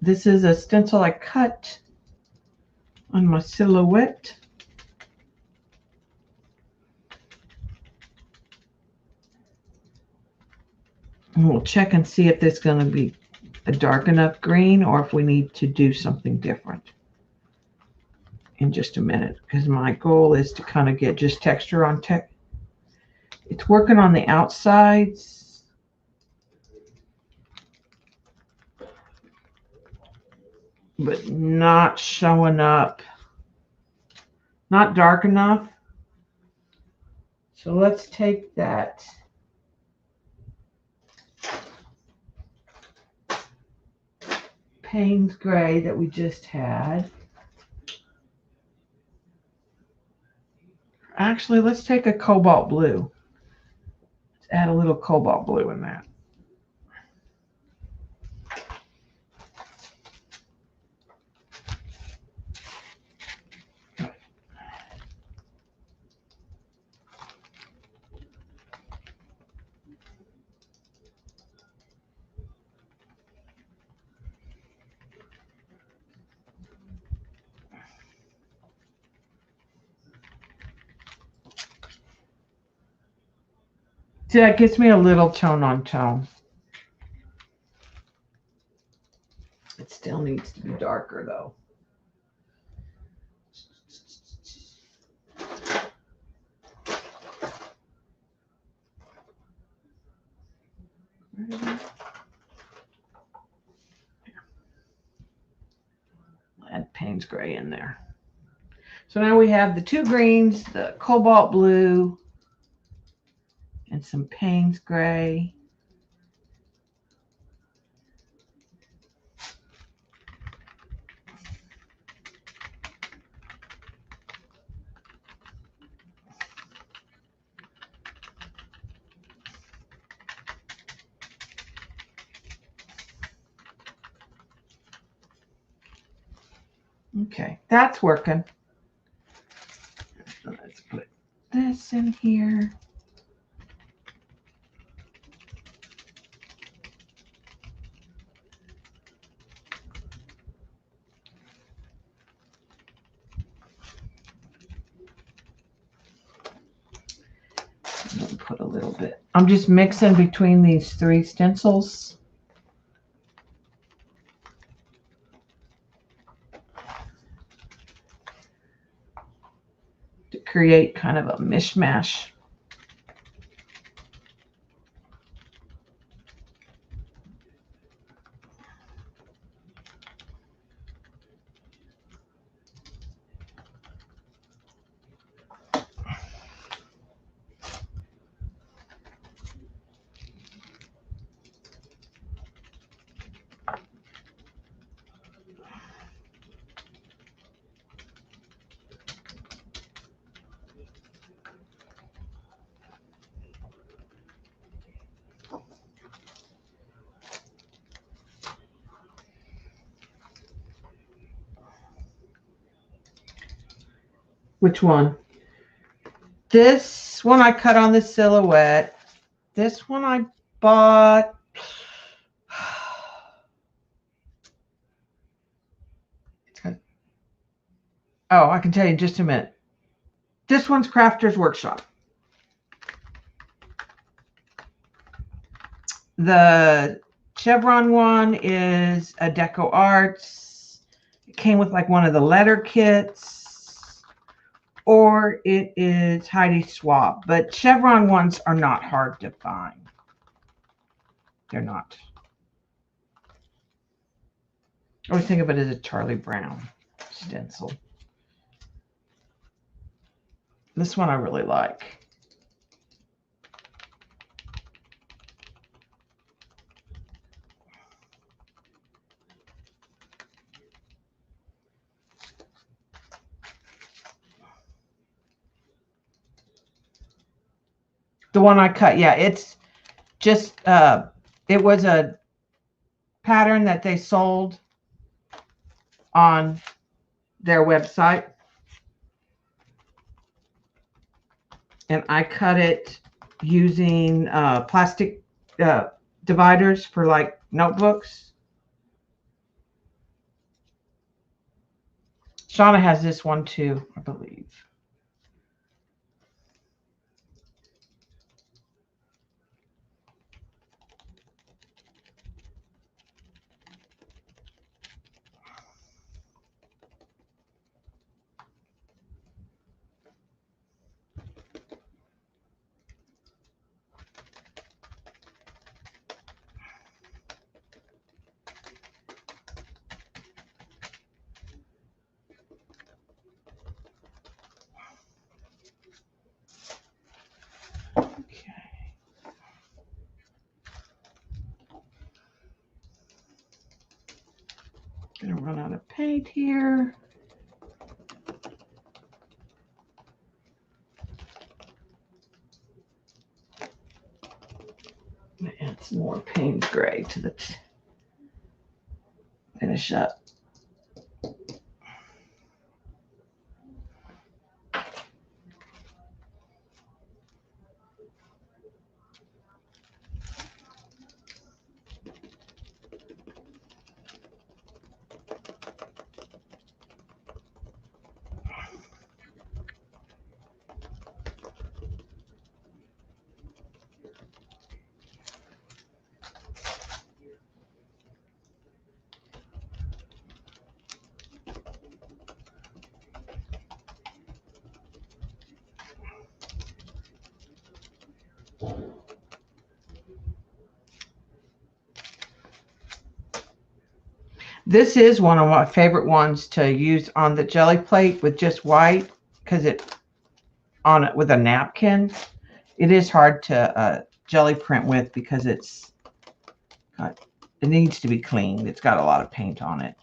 This is a stencil I cut on my silhouette. And we'll check and see if this is going to be a dark enough green or if we need to do something different in just a minute, because my goal is to kind of get just texture on tech. It's working on the outsides. But not showing up, not dark enough. So let's take that Payne's Gray that we just had. Actually, let's take a cobalt blue. Let's add a little cobalt blue in that. See, that gives me a little tone on tone. It still needs to be darker though. Add Payne's Gray in there. So now we have the two greens, the cobalt blue, and some Payne's Gray. Okay, that's working. So let's put this in here. Put a little bit. I'm just mixing between these three stencils. To create kind of a mishmash. Which one? This one I cut on the silhouette. This one I bought. Oh, I can tell you in just a minute. This one's Crafter's Workshop. The chevron one is a Deco Arts. It came with like one of the letter kits. Or it is Heidi Swapp. But chevron ones are not hard to find. They're not. I always think of it as a Charlie Brown stencil. This one I really like. The one I cut, yeah, it's just, it was a pattern that they sold on their website. And I cut it using plastic dividers for like notebooks. Shauna has this one too, I believe. Gonna run out of paint here. Add some more Payne's Gray to the finish up. This is one of my favorite ones to use on the jelly plate with just white, because it on it with a napkin. It is hard to jelly print with because it needs to be cleaned. It's got a lot of paint on it.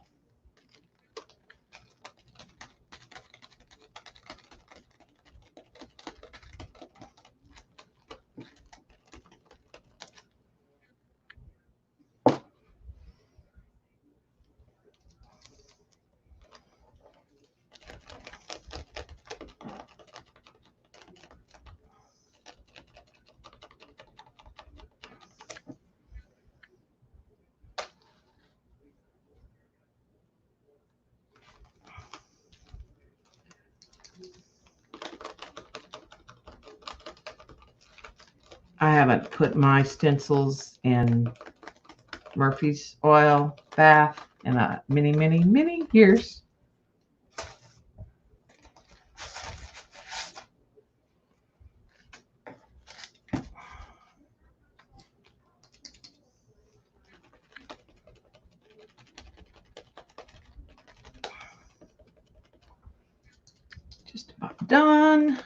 I haven't put my stencils in Murphy's oil bath in many years. Just about done.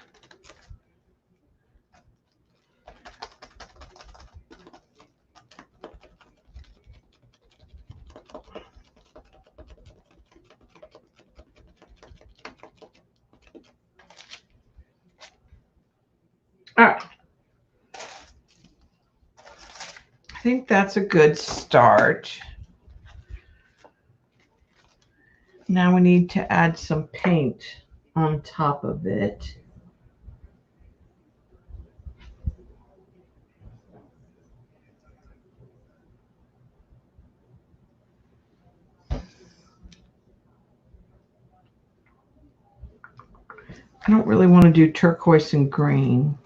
All right. I think that's a good start. Now we need to add some paint on top of it. I don't really want to do turquoise and green.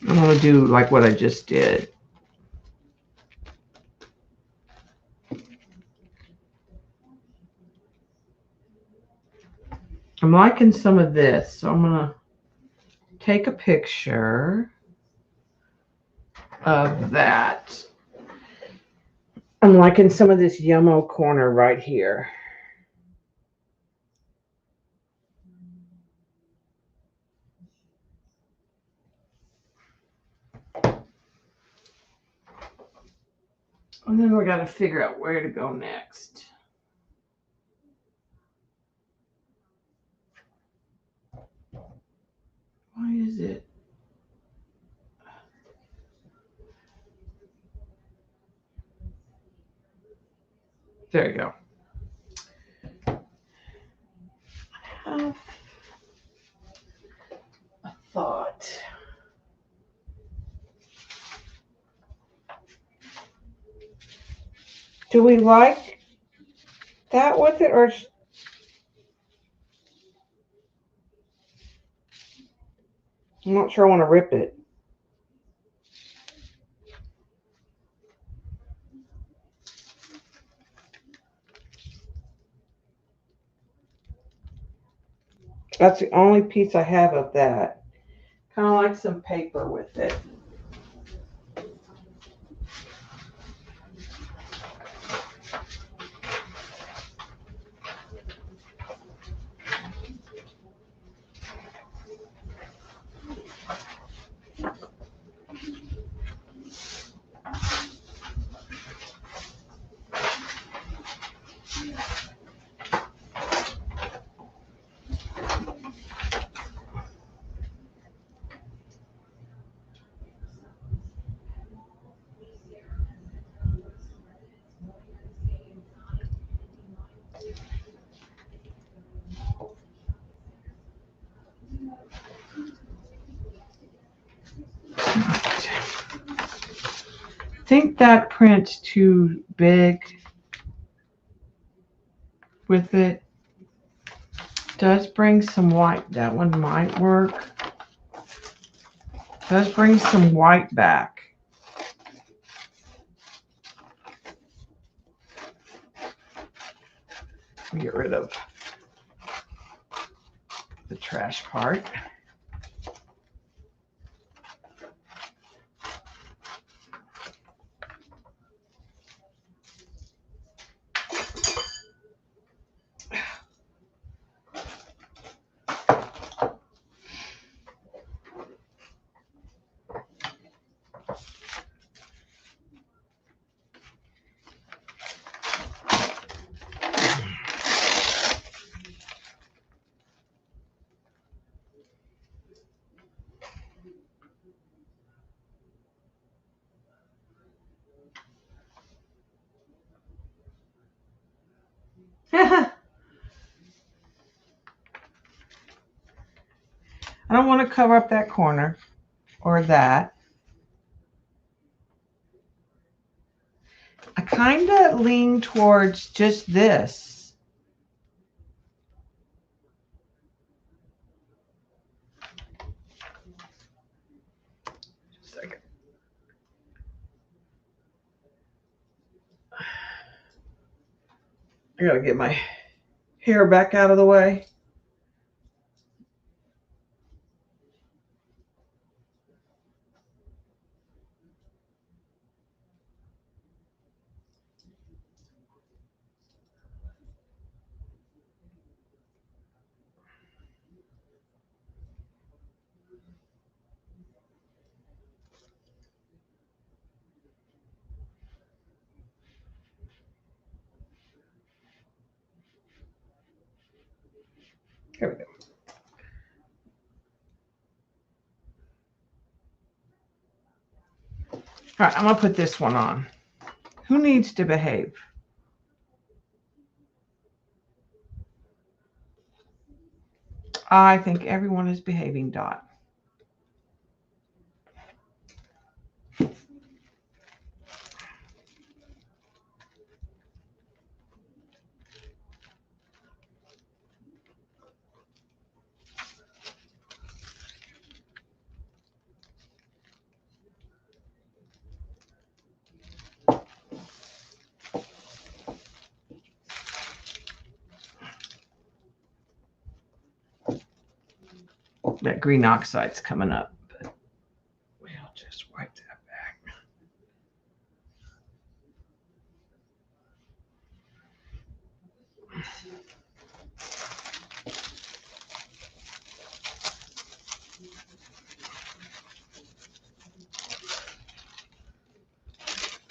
I want to do like what I just did. I'm liking some of this, so I'm going to take a picture of that. I'm liking some of this yummo corner right here. And then we got to figure out where to go next. Why is it? There you go. I have a thought. Do we like that with it, or I'm not sure I want to rip it. That's the only piece I have of that. Kind of like some paper with it. I think that print's too big with it. Does bring some white. That one might work. Does bring some white back. Get rid of the trash part. I don't want to cover up that corner or that. I kind of lean towards just this. Just a second. I gotta get my hair back out of the way. Here we go. All right, I'm gonna put this one on. Who needs to behave? I think everyone is behaving, Dot. That green oxide's coming up, but we'll just wipe that back.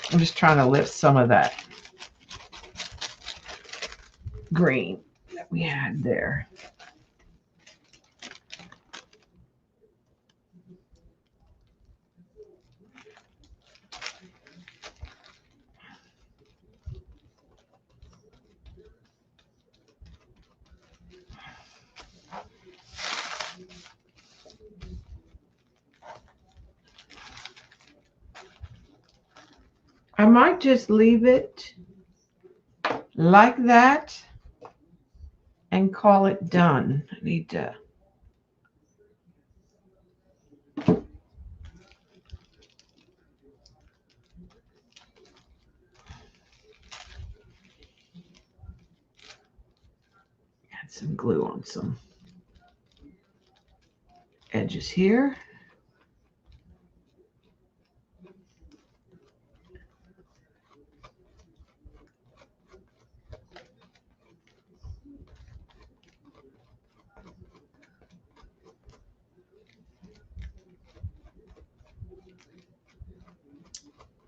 I'm just trying to lift some of that green that we had there. I might just leave it like that and call it done. I need to add some glue on some edges here.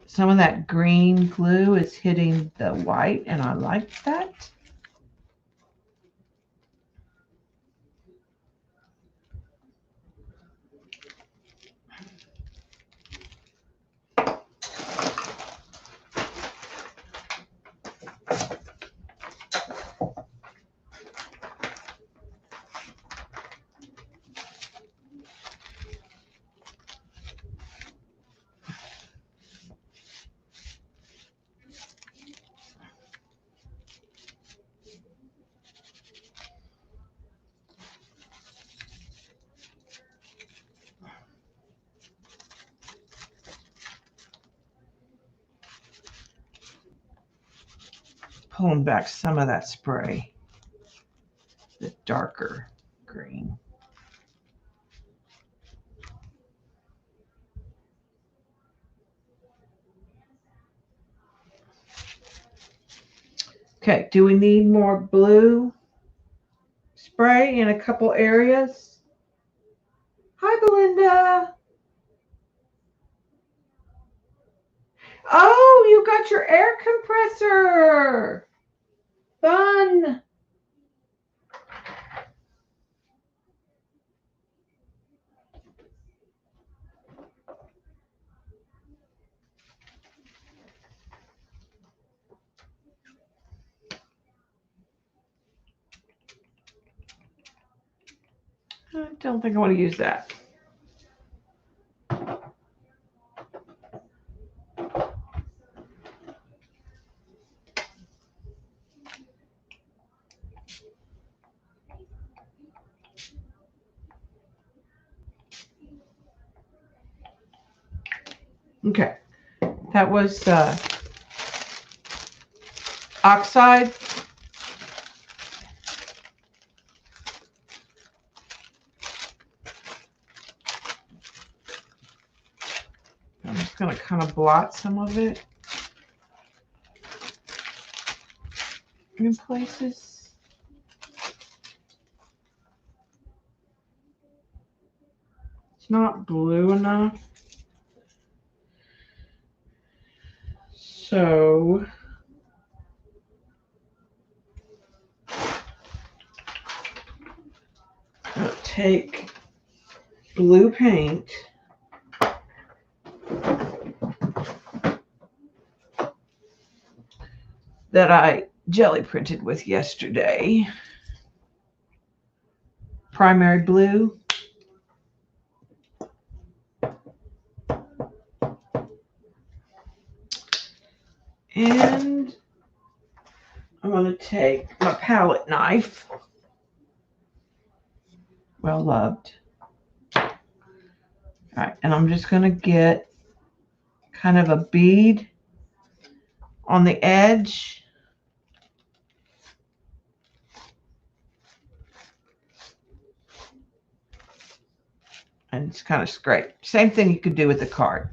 Some of that green glue is hitting the white, and I like that. Pulling back some of that spray, the darker green. Okay, do we need more blue spray in a couple areas? Hi, Belinda. Oh, you got your air compressor. Fun. I don't think I want to use that. Okay, that was oxide. I'm just going to kind of blot some of it in places. It's not blue enough. So I'll take blue paint that I jelly printed with yesterday. Primary blue. And I'm going to take my palette knife. Well loved. All right, and I'm just going to get kind of a bead on the edge. And it's kind of scrape. Same thing you could do with the card.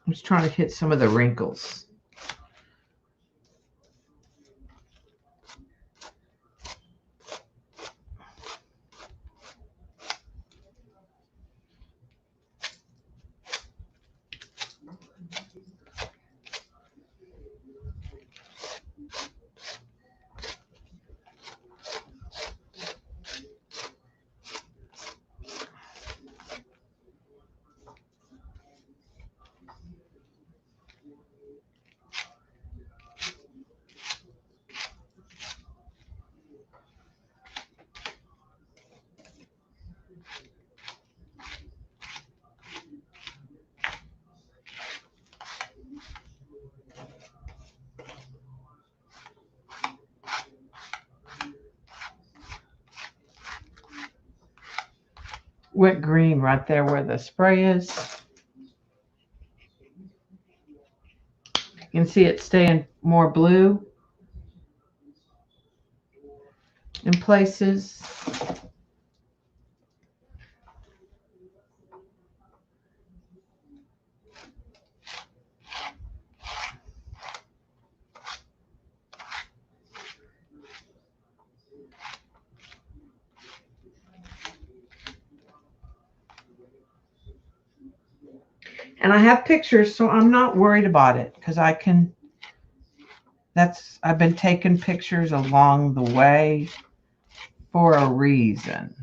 I'm just trying to hit some of the wrinkles. Wet green right there where the spray is. You can see it staying more blue in places. And I have pictures, so I'm not worried about it because I've been taking pictures along the way for a reason.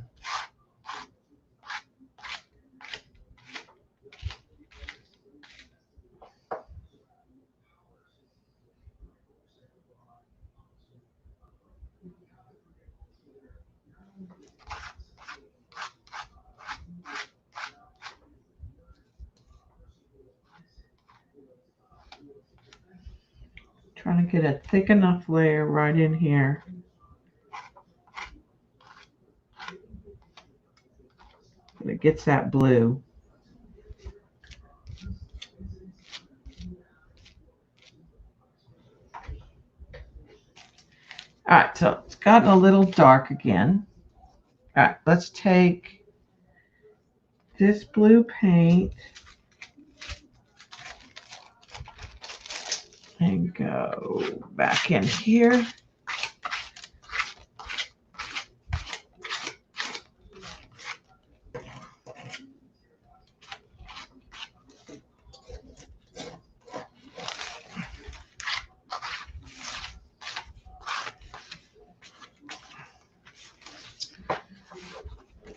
Trying to get a thick enough layer right in here. And it gets that blue. All right, so it's gotten a little dark again. All right, let's take this blue paint and go back in here.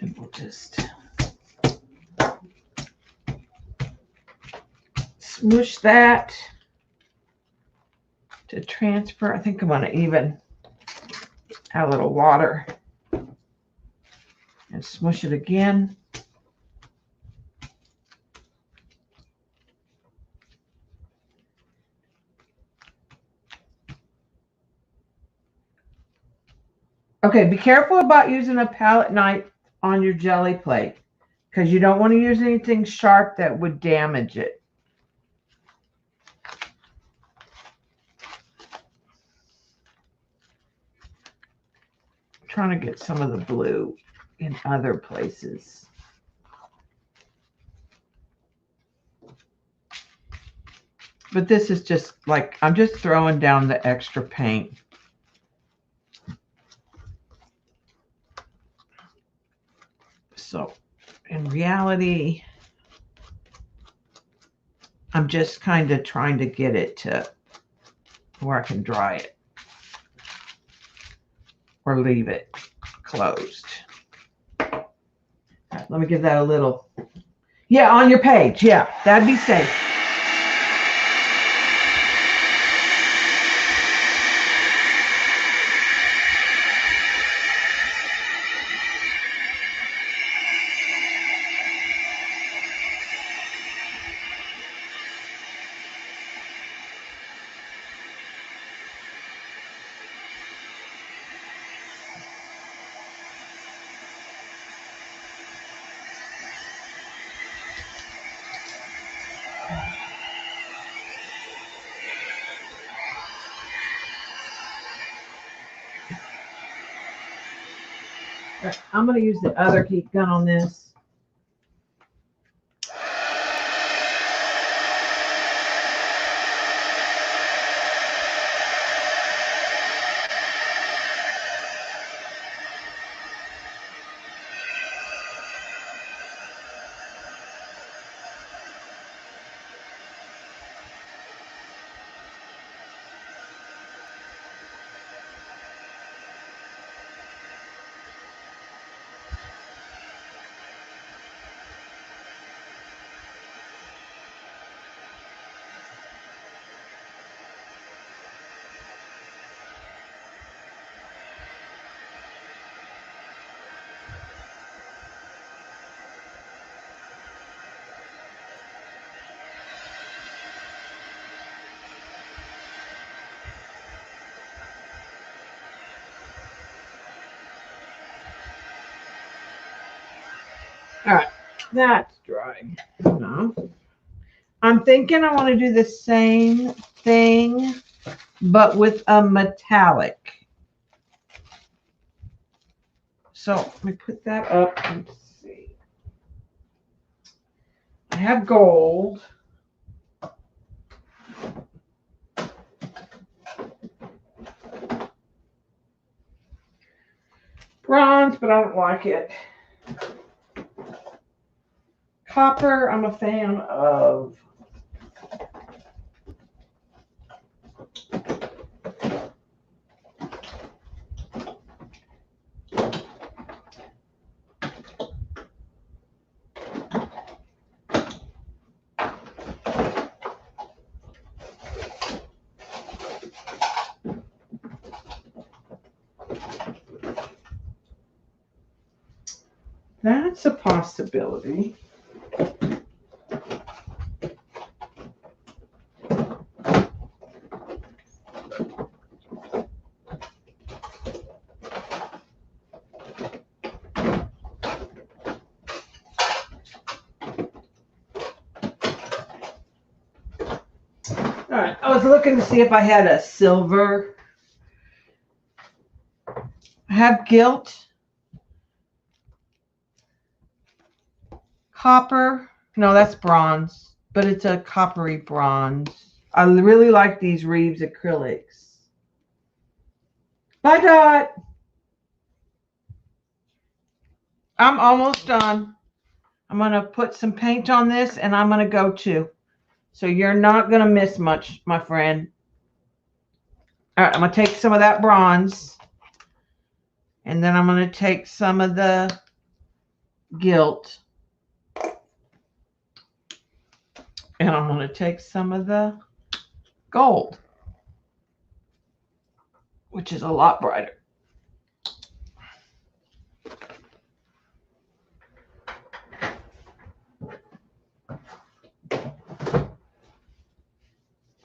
And we'll just smoosh that to transfer. I think I'm going to even add a little water and smush it again. Okay, be careful about using a palette knife on your jelly plate because you don't want to use anything sharp that would damage it. I'm trying to get some of the blue in other places. But this is just like, I'm just throwing down the extra paint. So in reality, I'm just kind of trying to get it to where I can dry it or leave it closed. All right, let me give that a little. Yeah, on your page. Yeah, that'd be safe. Right, I'm going to use the other heat gun on this. All right, that's dry enough. I'm thinking I want to do the same thing, but with a metallic. So let me put that up and see. I have gold. Bronze, but I don't like it. Copper, I'm a fan of. That's a possibility. All right, I was looking to see if I had a silver. I have gilt, copper. No, that's bronze, but it's a coppery bronze. I really like these Reeves acrylics. Bye, Dot. I'm almost done. I'm going to put some paint on this and I'm going to go too. So you're not going to miss much, my friend. All right, I'm going to take some of that bronze. And then I'm going to take some of the gilt. And I'm going to take some of the gold, which is a lot brighter.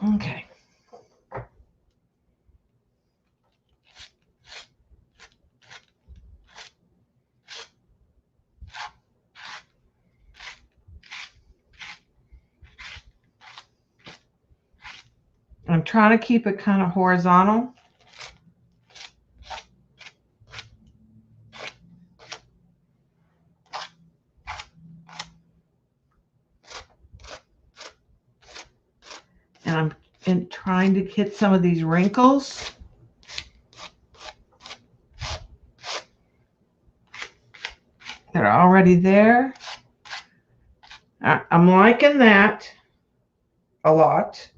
Okay. I'm trying to keep it kind of horizontal. And I'm trying to hit some of these wrinkles. That are already there. I'm liking that a lot.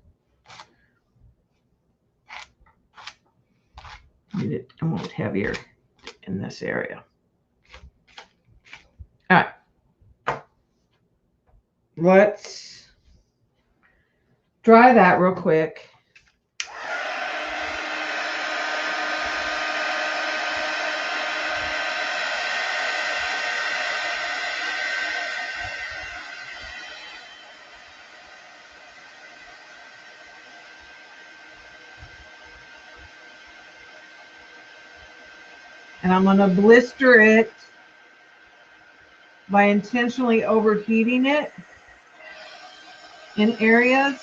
Need it a little heavier in this area. All right. Let's dry that real quick. And I'm going to blister it by intentionally overheating it in areas.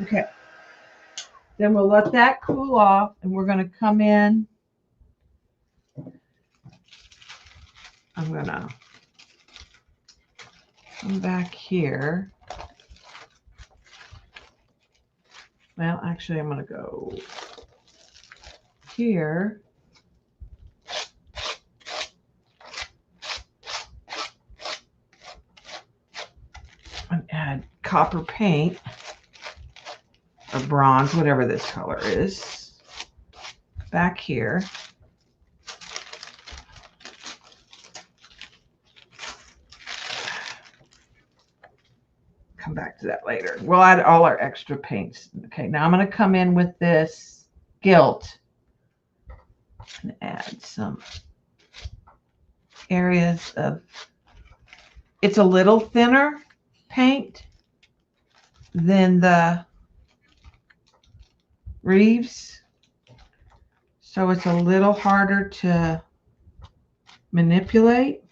Okay. Then we'll let that cool off and we're going to come in. I'm going to come back here. Well, actually, I'm going to go here. And add copper paint or bronze, whatever this color is, back here. Come back to that later. We'll add all our extra paints. Okay, now I'm going to come in with this gilt and add some areas of, it's a little thinner paint than the Reeves, so it's a little harder to manipulate.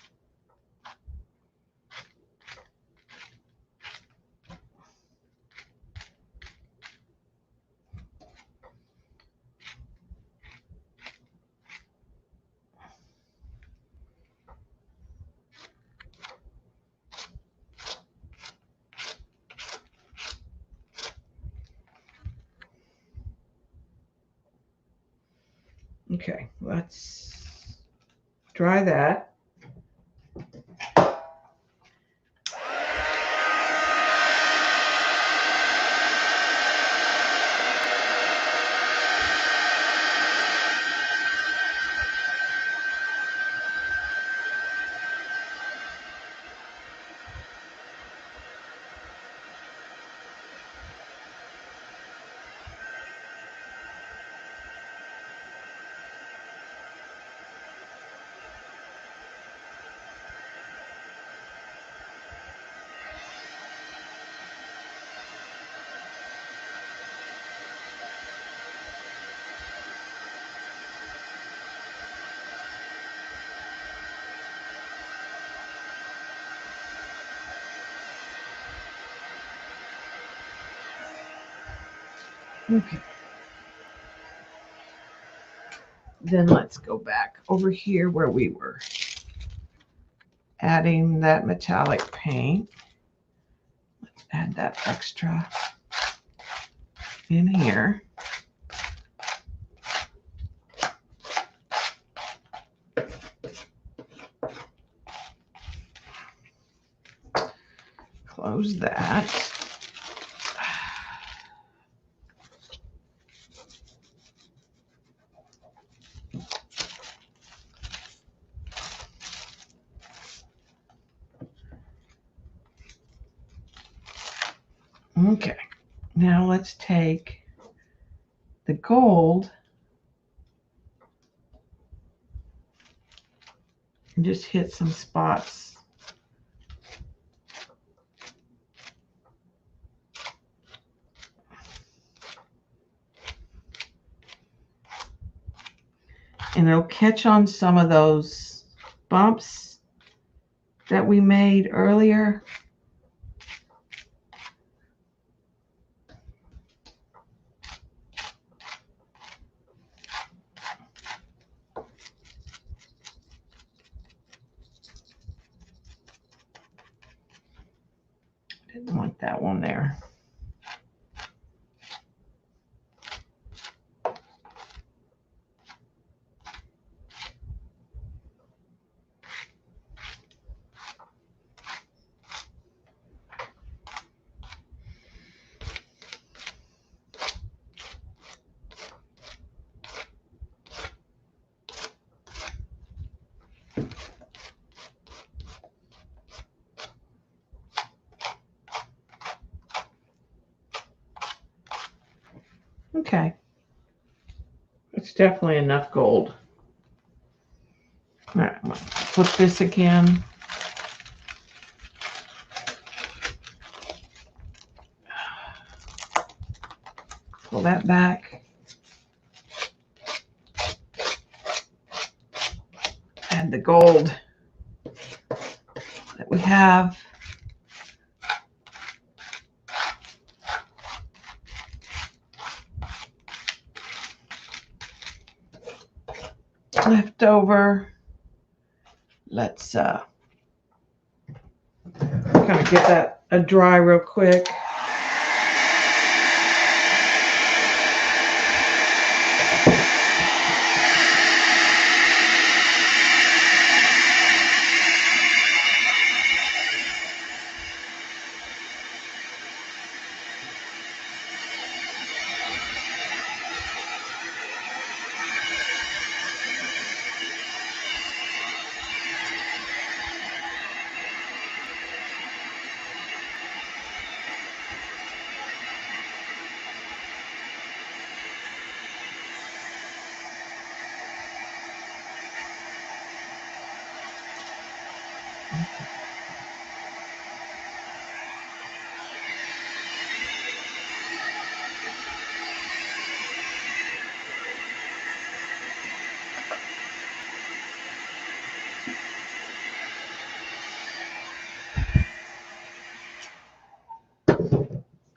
Okay, let's dry that. Okay. Then let's go back over here where we were adding that metallic paint. Let's add that extra in here. Close that. Okay, now let's take the gold and just hit some spots. And it'll catch on some of those bumps that we made earlier. Didn't want that one there. Okay. It's definitely enough gold. All right, I'm gonna flip this again. Pull that back. Add the gold that we have. Left over. Let's kind of get that dry real quick.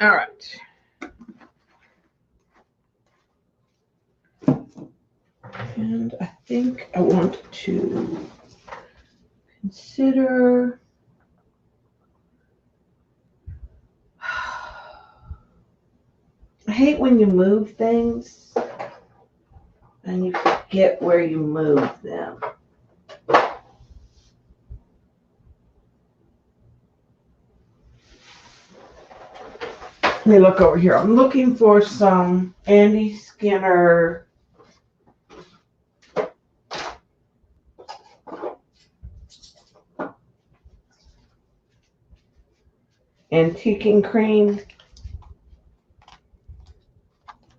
All right. And I think I want to consider I hate when you move things and you forget where you moved them. Let me look over here. I'm looking for some Andy Skinner Antiquing Cream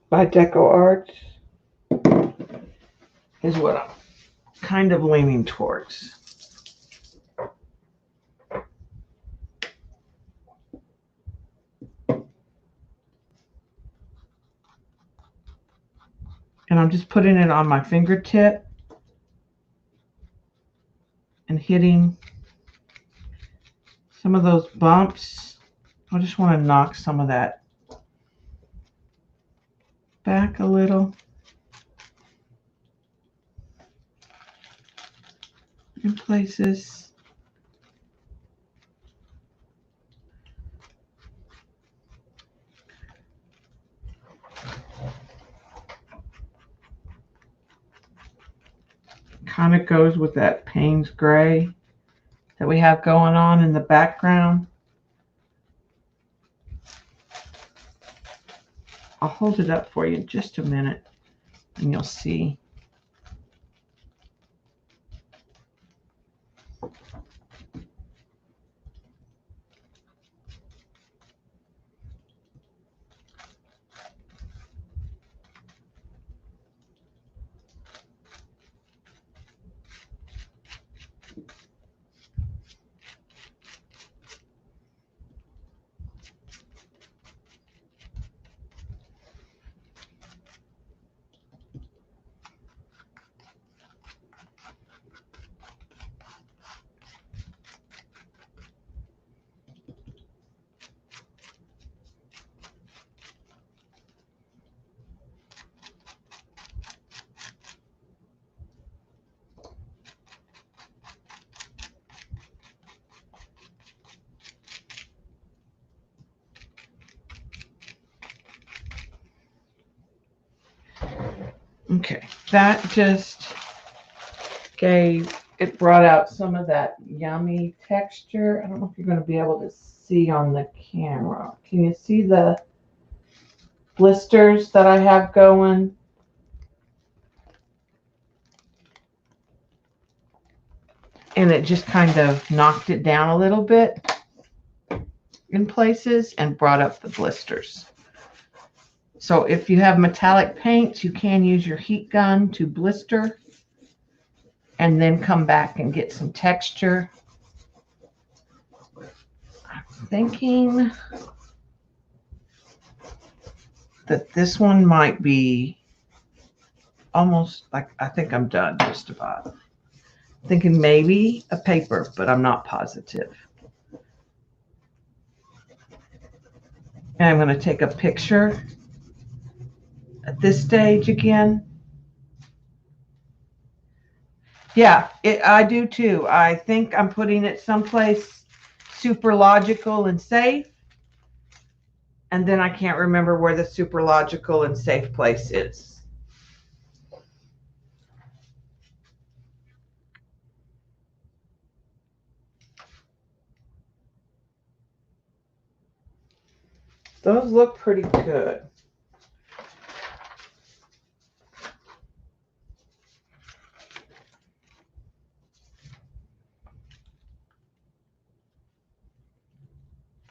by Deco Arts is what I'm kind of leaning towards. And I'm just putting it on my fingertip and hitting some of those bumps. I just want to knock some of that back a little in places. Kind of goes with that Payne's gray that we have going on in the background. I'll hold it up for you in just a minute and you'll see. Okay, that just it brought out some of that yummy texture. I don't know if you're going to be able to see on the camera. Can you see the blisters that I have going? And it just kind of knocked it down a little bit in places and brought up the blisters. So if you have metallic paints, you can use your heat gun to blister and then come back and get some texture. I'm thinking that this one might be almost like, I think I'm done just about. Thinking maybe a paper, but I'm not positive. And I'm going to take a picture at this stage again. Yeah, I do too. I think I'm putting it someplace super logical and safe. And then I can't remember where the super logical and safe place is. Those look pretty good.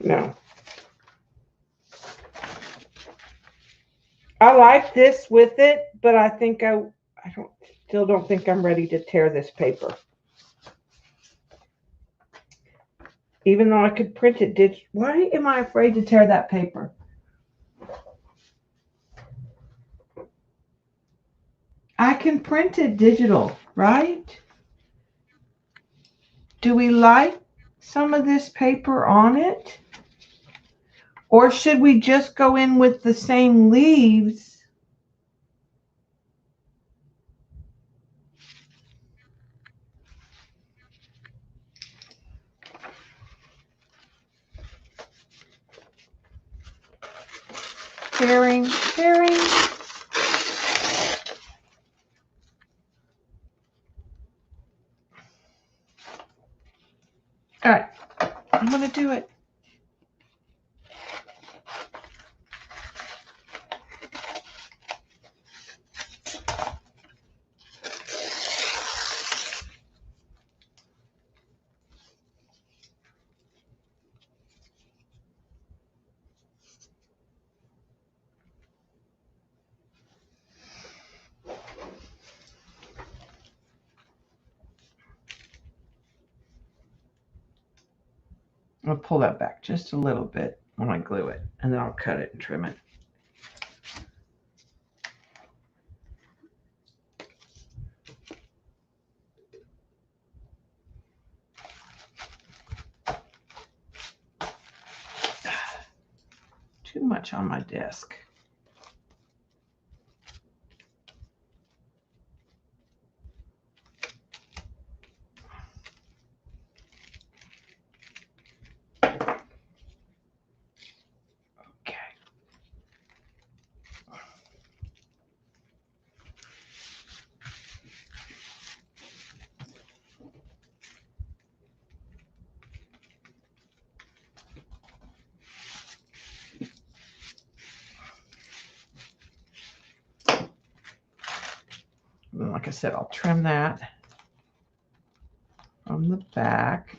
No. I like this with it, but I think still don't think I'm ready to tear this paper. Even though I could print it why am I afraid to tear that paper? I can print it digital, right? Do we like some of this paper on it? Or should we just go in with the same leaves? Tearing. All right, I'm going to do it. I'll pull that back just a little bit when I glue it, and then I'll cut it and trim it. Too much on my desk. And like I said, I'll trim that from the back.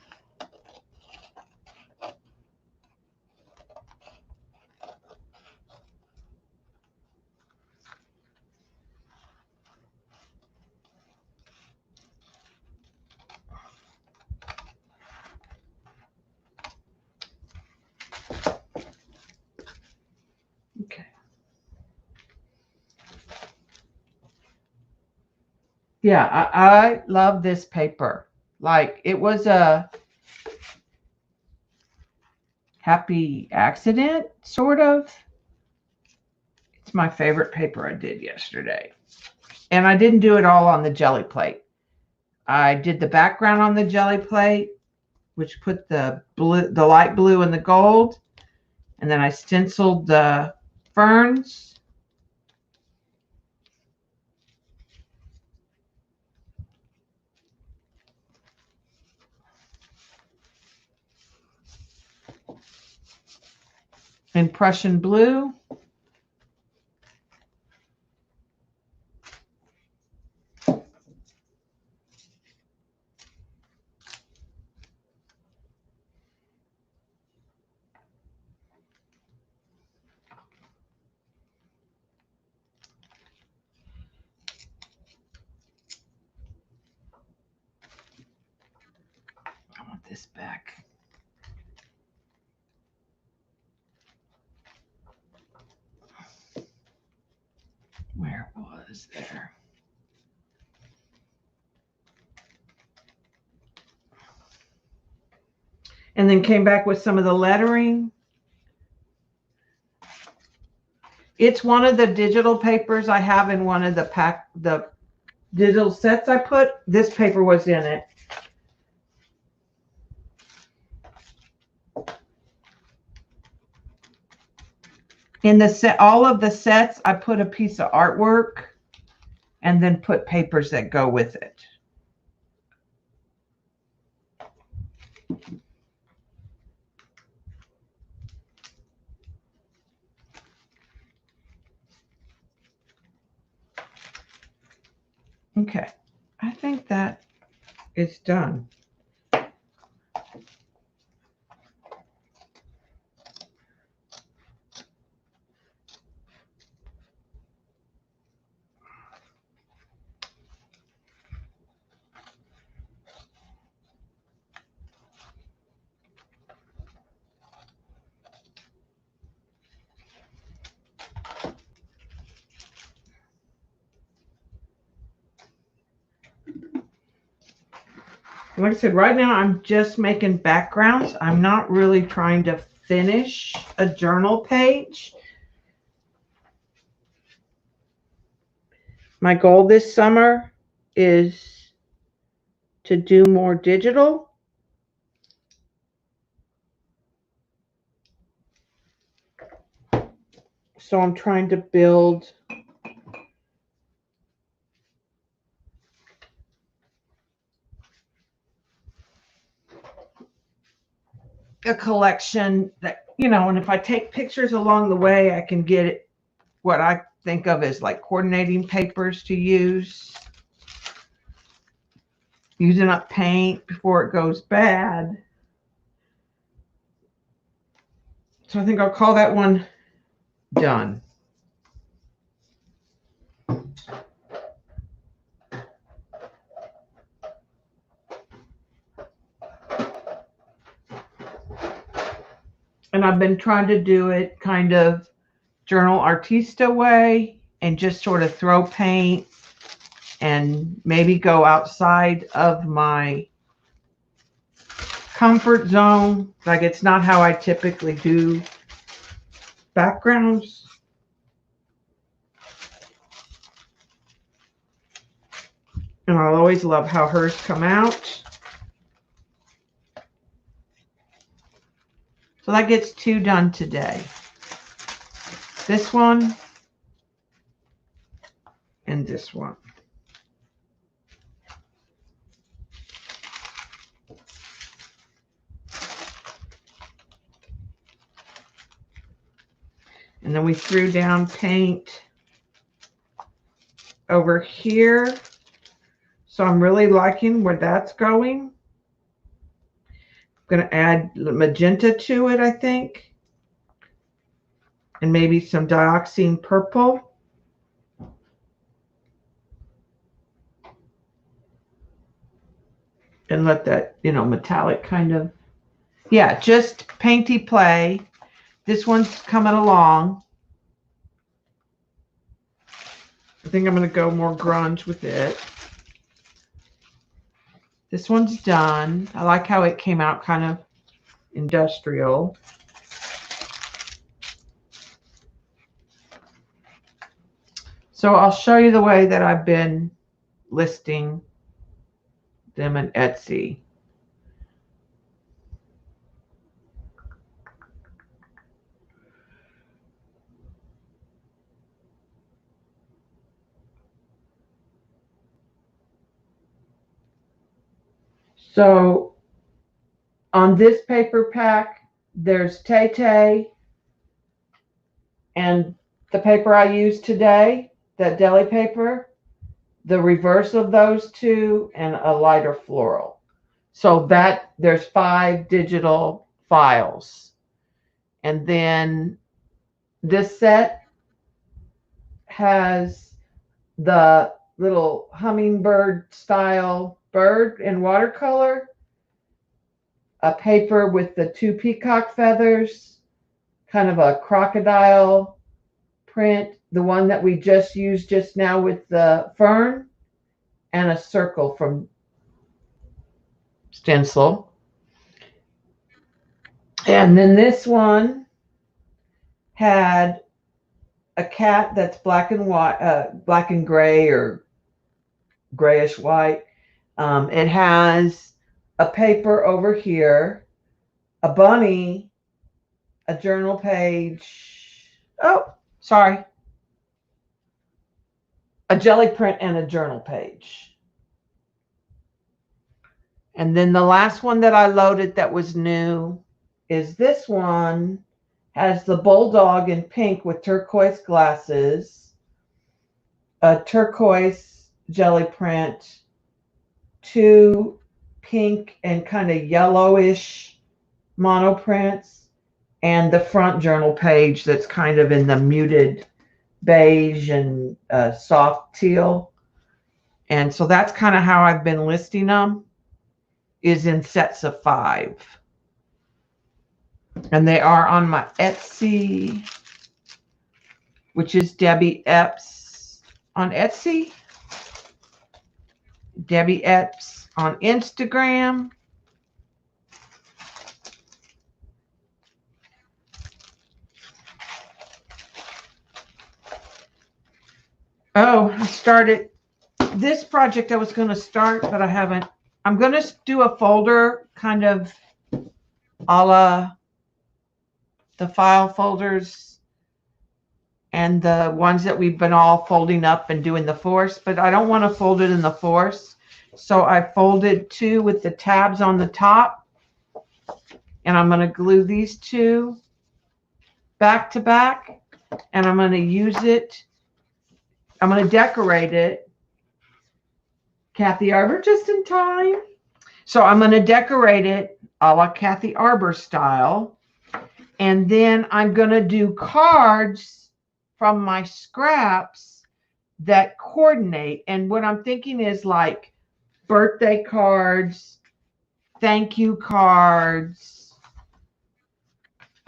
Okay. Yeah, I love this paper. Like, it was a happy accident, sort of. It's my favorite paper I did yesterday. And I didn't do it all on the jelly plate. I did the background on the jelly plate, which put the blue, the light blue and the gold. And then I stenciled the ferns. In Prussian blue. I want this back. Where was there? And then came back with some of the lettering. It's one of the digital papers I have in one of the digital sets I put. This paper was in it. In the set, all of the sets, I put a piece of artwork and then put papers that go with it. Okay, I think that is done. Like I said, right now I'm just making backgrounds. I'm not really trying to finish a journal page. My goal this summer is to do more digital. So I'm trying to build a collection that, you know, and if I take pictures along the way, I can get it, what I think of as like coordinating papers to use. Using up paint before it goes bad. So I think I'll call that one done. And I've been trying to do it kind of journal artista way and just sort of throw paint and maybe go outside of my comfort zone. Like, it's not how I typically do backgrounds. And I'll always love how hers come out. So that gets 2 done today. This one and this one. And then we threw down paint over here So I'm really liking where that's going. I'm going to add magenta to it, I think. And maybe some dioxine purple. And let that, you know, metallic kind of. Yeah, just painty play. This one's coming along. I think I'm going to go more grunge with it. This one's done. I like how it came out kind of industrial. So I'll show you the way that I've been listing them in Etsy. So on this paper pack, there's Tay and the paper I used today, that deli paper, the reverse of those two, and a lighter floral. So that there's 5 digital files. And then this set has the little hummingbird style bird in watercolor, a paper with the 2 peacock feathers, kind of a crocodile print, the one that we just used just now with the fern, and a circle from stencil. And then this one had a cat that's black and white, black and gray or grayish white. It has a paper over here, a bunny, a journal page. Oh, sorry. A jelly print and a journal page. And then the last one that I loaded that was new is this one. Has the bulldog in pink with turquoise glasses, a turquoise jelly print, 2 pink and kind of yellowish monoprints, and the front journal page that's kind of in the muted beige and soft teal. And so that's kind of how I've been listing them, is in sets of 5. And they are on my Etsy, which is Debbie Epps on Etsy, Debbie Epps on Instagram, oh, I started this project I was going to start, but I haven't. I'm going to do a folder kind of a la the file folders and the ones that we've been all folding up and doing the force, but I don't want to fold it in the force. So I folded 2 with the tabs on the top, and I'm going to glue these 2 back to back, and I'm going to use it. I'm going to decorate it. Kathy Arbor just in time. So I'm going to decorate it a la Kathy Arbor style. And then I'm going to do cards from my scraps that coordinate. And what I'm thinking is like birthday cards, thank you cards,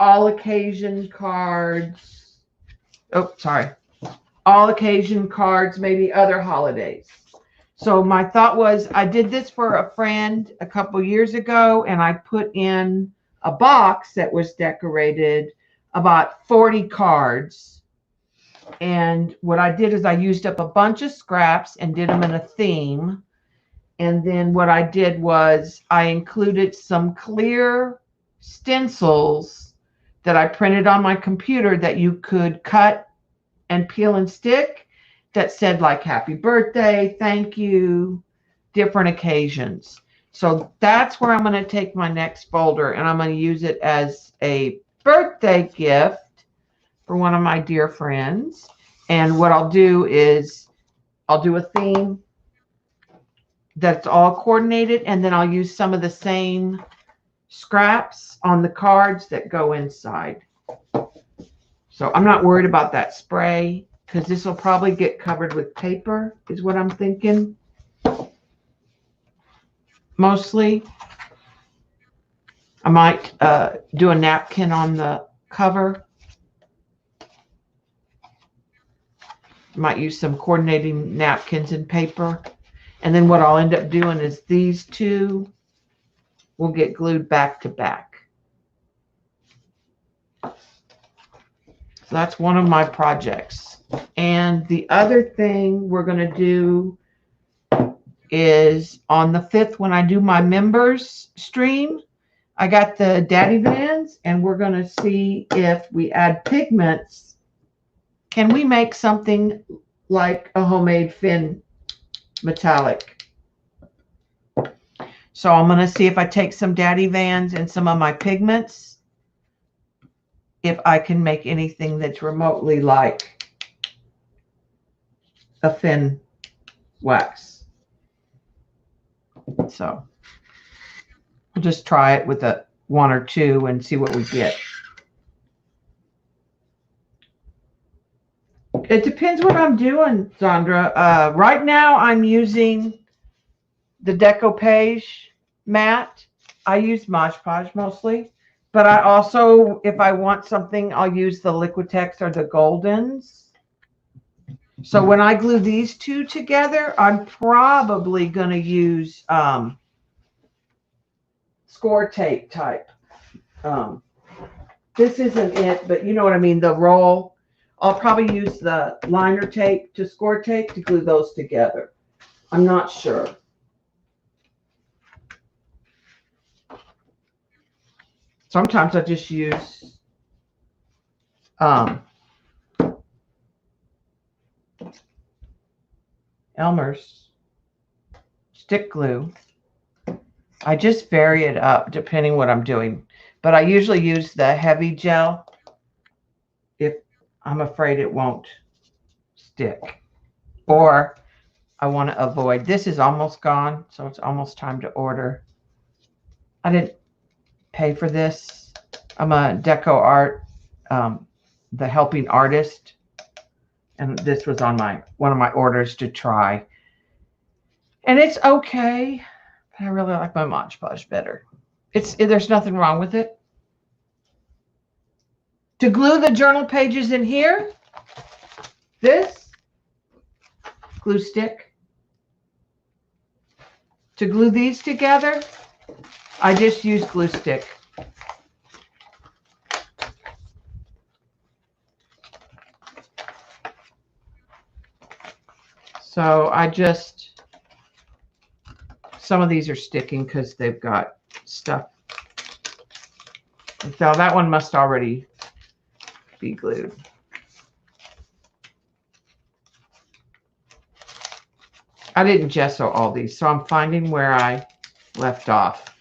all occasion cards. Oh, sorry. All occasion cards, maybe other holidays. So my thought was I did this for a friend a couple years ago, and I put in a box that was decorated about 40 cards. And what I did is I used up a bunch of scraps and did them in a theme. And then what I did was I included some clear stencils that I printed on my computer that you could cut and peel and stick, that said like happy birthday, thank you, different occasions. So that's where I'm going to take my next folder, and I'm going to use it as a birthday gift for one of my dear friends. And what I'll do is I'll do a theme that's all coordinated, and then I'll use some of the same scraps on the cards that go inside. So I'm not worried about that spray because this will probably get covered with paper is what I'm thinking. Mostly. I might do a napkin on the cover. Might use some coordinating napkins and paper. And then what I'll end up doing is these two will get glued back to back. So that's one of my projects. And the other thing we're going to do is on the 5th when I do my members stream, I got the daddy vans and we're going to see if we add pigments. Can we make something like a homemade fin metallic? So I'm going to see if I take some daddy vans and some of my pigments, if I can make anything that's remotely like a fin wax. So I'll just try it with a 1 or 2 and see what we get. It depends what I'm doing, Sandra. Right now I'm using the decoupage mat. I use Mod Podge mostly, but I also, if I want something, I'll use the Liquitex or the Goldens. So when I glue these two together, I'm probably going to use score tape type. This isn't it, but you know what I mean, the roll. I'll probably use the liner tape to score tape to glue those together. I'm not sure. Sometimes I just use Elmer's stick glue. I just vary it up depending what I'm doing. But I usually use the heavy gel if I'm afraid it won't stick. Or I want to avoid. This is almost gone, so it's almost time to order. I didn't pay for this. I'm a deco art, the helping artist. And this was on one of my orders to try. And it's okay. But I really like my Mod Podge better. There's nothing wrong with it. To glue the journal pages in here, this glue stick. To glue these together, I just use glue stick. So some of these are sticking because they've got stuff. So that one must already be glued. I didn't gesso all these, so I'm finding where I left off.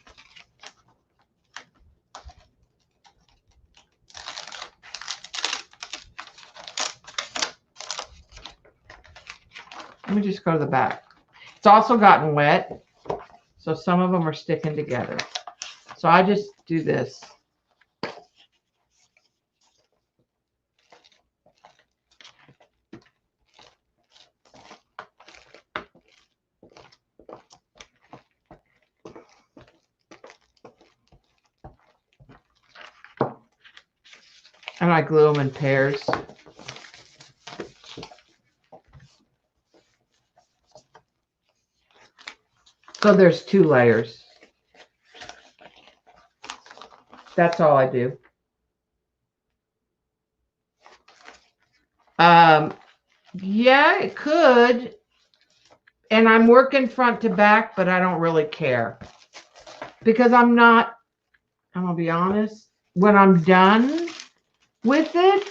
Let me just go to the back. It's also gotten wet, so some of them are sticking together. So I just do this. And I glue them in pairs. So there's 2 layers. That's all I do. Yeah, it could. And I'm working front to back, but I don't really care. Because I'm going to be honest, when I'm done with it,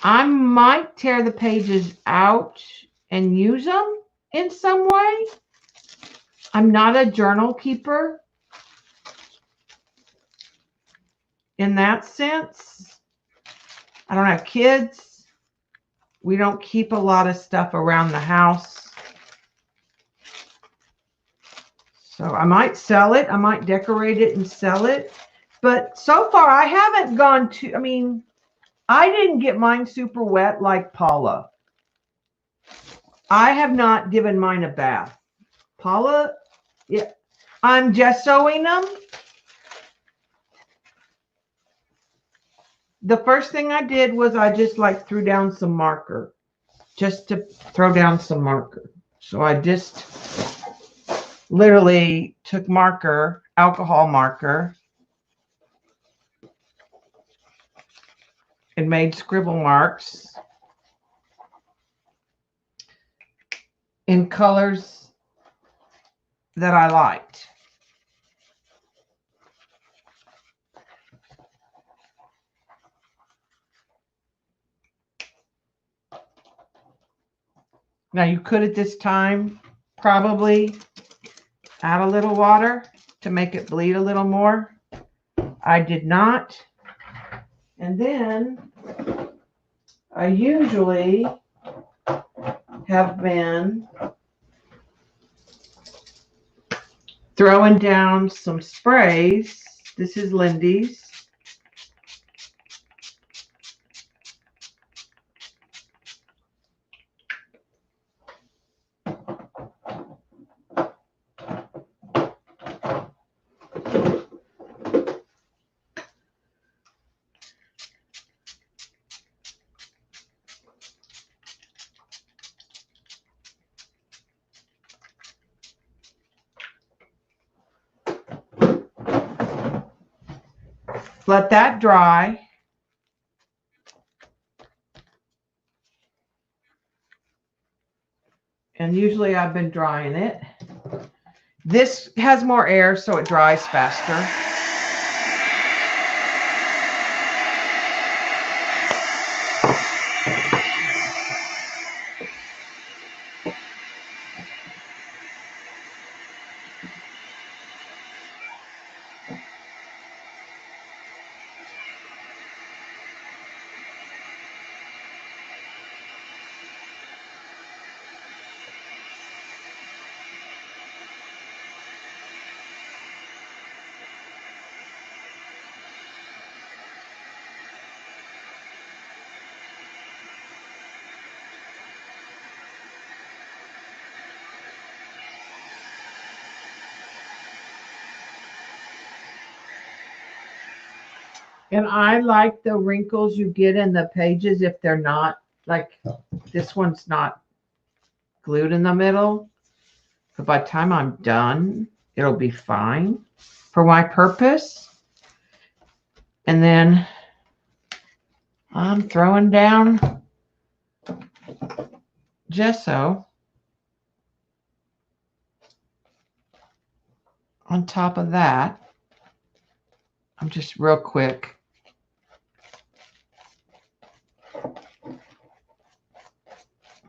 I might tear the pages out and use them in some way. I'm not a journal keeper in that sense. I don't have kids. We don't keep a lot of stuff around the house. So I might sell it. I might decorate it and sell it. But so far I haven't gone to, I mean, I didn't get mine super wet like Paula. I have not given mine a bath. Paula, yeah, I'm gessoing them. The first thing I did was I just like threw down some marker. Just to throw down some marker. So I just literally took marker, alcohol marker, and made scribble marks in colors that I liked. Now you could at this time probably add a little water to make it bleed a little more. I did not. And then I usually have been throwing down some sprays. This is Lindy's. Let that dry. And usually I've been drying it. This has more air, so it dries faster. And I like the wrinkles you get in the pages if they're not, like this one's not glued in the middle. But by the time I'm done, it'll be fine for my purpose. And then I'm throwing down gesso on top of that. I'm just real quick.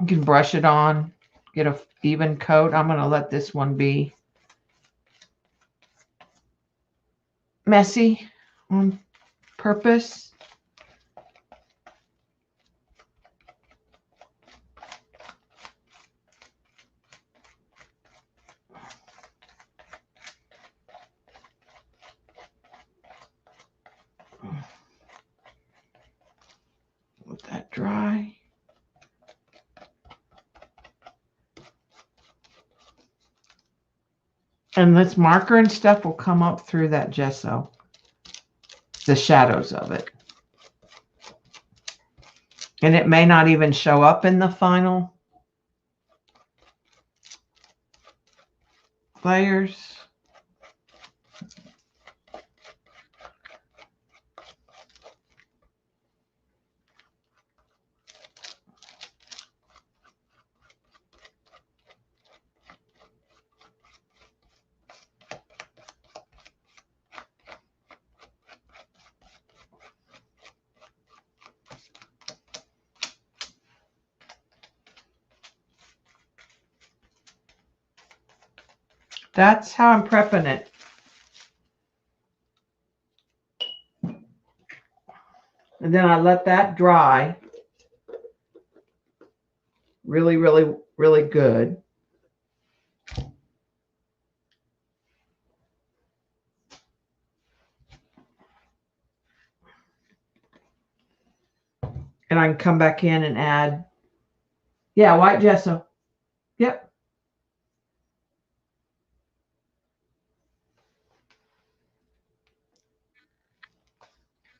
You can brush it on, get an even coat. I'm going to let this one be messy on purpose. Let that dry. And this marker and stuff will come up through that gesso, the shadows of it. And it may not even show up in the final layers. That's how I'm prepping it. And then I let that dry really, really, really good. And I can come back in and add, yeah, white gesso. Yep.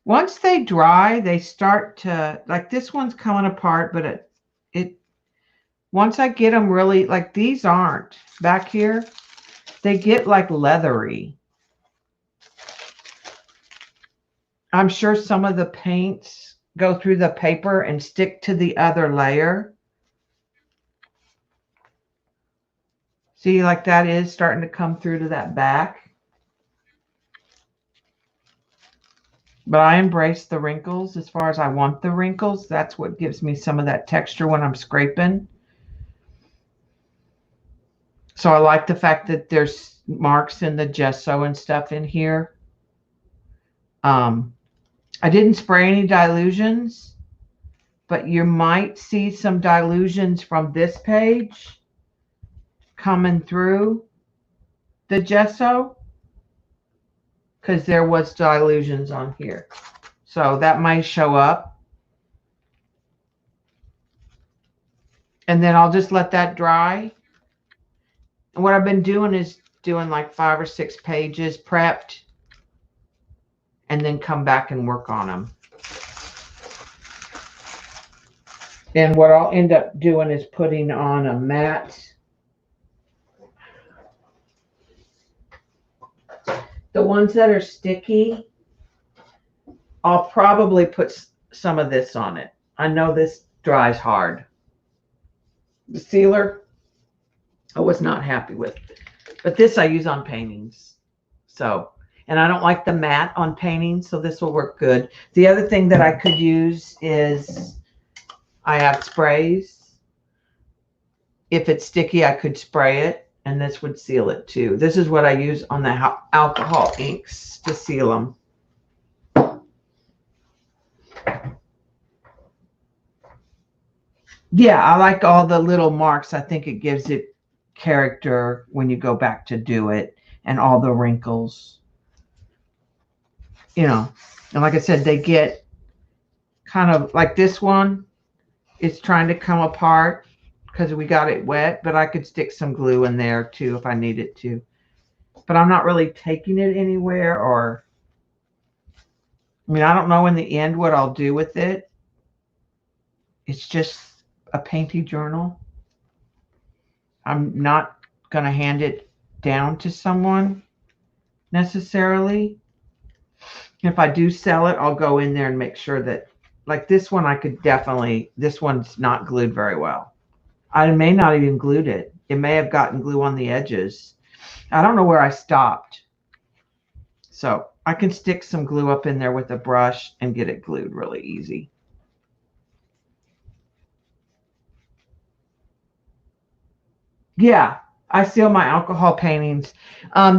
Once they dry, they start to, like this one's coming apart, but once I get them really, like these aren't back here, they get like leathery. I'm sure some of the paints go through the paper and stick to the other layer. See, like that is starting to come through to that back. But I embrace the wrinkles as far as I want the wrinkles. That's what gives me some of that texture when I'm scraping. So I like the fact that there's marks in the gesso and stuff in here. I didn't spray any dilutions, but you might see some dilutions from this page coming through the gesso because there was dilutions on here. So that might show up. And then I'll just let that dry. And what I've been doing is doing like 5 or 6 pages prepped and then come back and work on them. And what I'll end up doing is putting on a mat. The ones that are sticky, I'll probably put some of this on it. I know this dries hard. The sealer, I was not happy with. But this I use on paintings. So, and I don't like the matte on paintings, so this will work good. The other thing that I could use is I have sprays. If it's sticky, I could spray it, and this would seal it too. This is what I use on the alcohol inks to seal them. Yeah, I like all the little marks. I think it gives it character when you go back to do it, and all the wrinkles. You know, and like I said, they get kind of like this one. It's trying to come apart because we got it wet, but I could stick some glue in there too if I needed to. But I'm not really taking it anywhere, or I mean, I don't know in the end what I'll do with it. It's just a painty journal. I'm not going to hand it down to someone necessarily. If I do sell it, I'll go in there and make sure that, like this one, I could definitely, this one's not glued very well. I may not even glued it. It may have gotten glue on the edges. I don't know where I stopped. So I can stick some glue up in there with a brush and get it glued really easy. Yeah, I seal my alcohol paintings.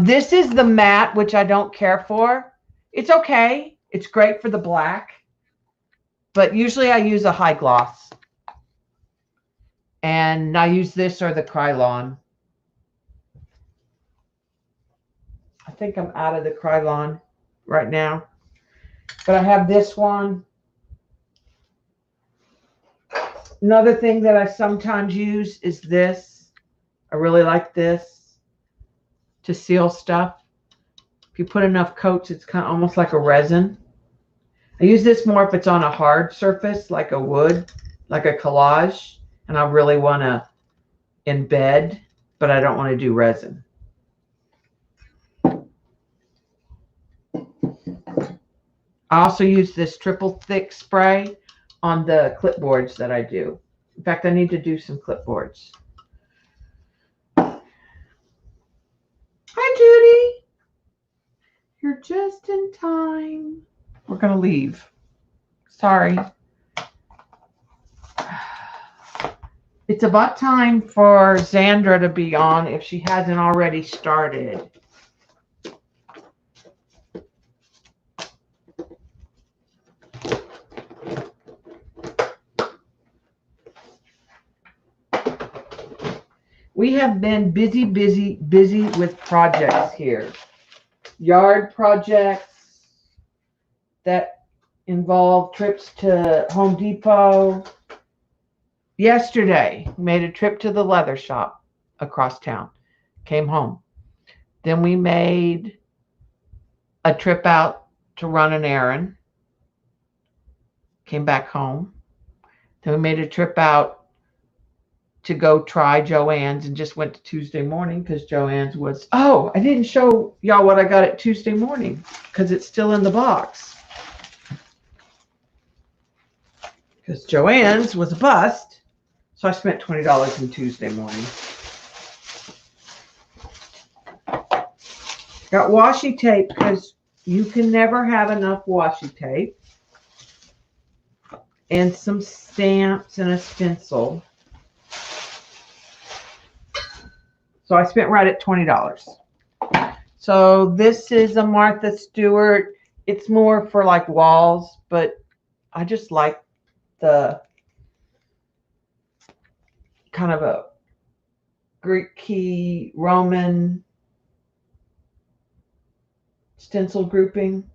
This is the matte, which I don't care for. It's okay. It's great for the black. But usually I use a high gloss. And I use this or the Krylon. I think I'm out of the Krylon right now. But I have this one. Another thing that I sometimes use is this. I really like this to seal stuff. If you put enough coats, it's kind of almost like a resin. I use this more if it's on a hard surface, like a wood, like a collage, and I really want to embed, but I don't want to do resin. I also use this triple thick spray on the clipboards that I do. In fact, I need to do some clipboards. Hi, Judy. You're just in time. We're going to leave. Sorry. It's about time for Xandra to be on if she hasn't already started. We have been busy with projects here. Yard projects that involved trips to Home Depot. Yesterday, made a trip to the leather shop across town. Came home. Then we made a trip out to run an errand. Came back home. Then we made a trip out to go try Joann's and just went to Tuesday morning because Joann's was, oh, I didn't show y'all what I got at Tuesday morning because it's still in the box. Because Joann's was a bust. So I spent $20 on Tuesday morning. Got washi tape because you can never have enough washi tape. And some stamps and a stencil. So I spent right at $20. So this is a Martha Stewart. It's more for like walls, but I just like the kind of a Greek key Roman stencil grouping.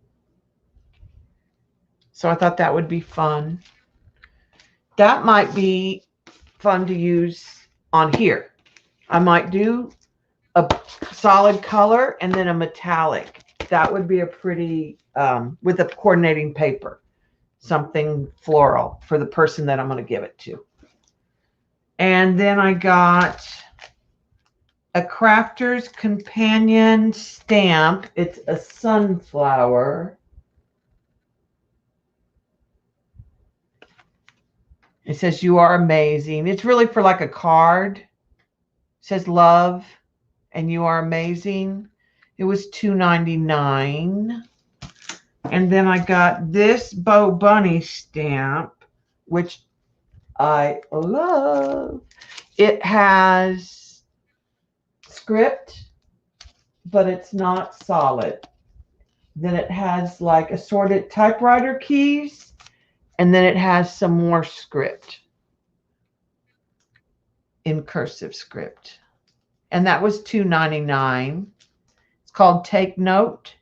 So I thought that would be fun. That might be fun to use on here. I might do a solid color and then a metallic. That would be a pretty, with a coordinating paper, something floral for the person that I'm going to give it to. And then I got a Crafter's Companion stamp. It's a sunflower. It says, "You are amazing." It's really for like a card. It says love and you are amazing. It was $2.99. And then I got this Bo Bunny stamp, which I love. It has script, but it's not solid. Then it has like assorted typewriter keys, and then it has some more script in cursive script. And that was $2.99. It's called Take Note.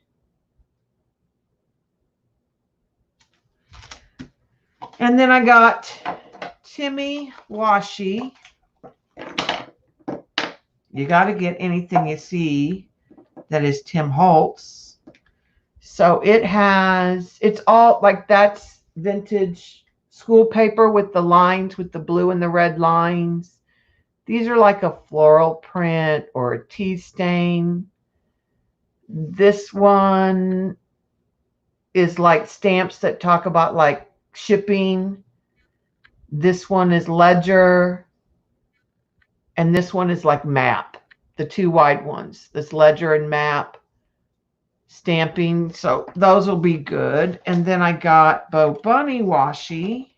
And then I got Timmy Washi. You got to get anything you see that is Tim Holtz. So it has, it's all like that's vintage school paper with the lines, with the blue and the red lines. These are like a floral print or a tea stain. This one is like stamps that talk about like shipping. This one is ledger. And this one is like map. The two wide ones. This ledger and map stamping. So those will be good. And then I got Bo Bunny washi.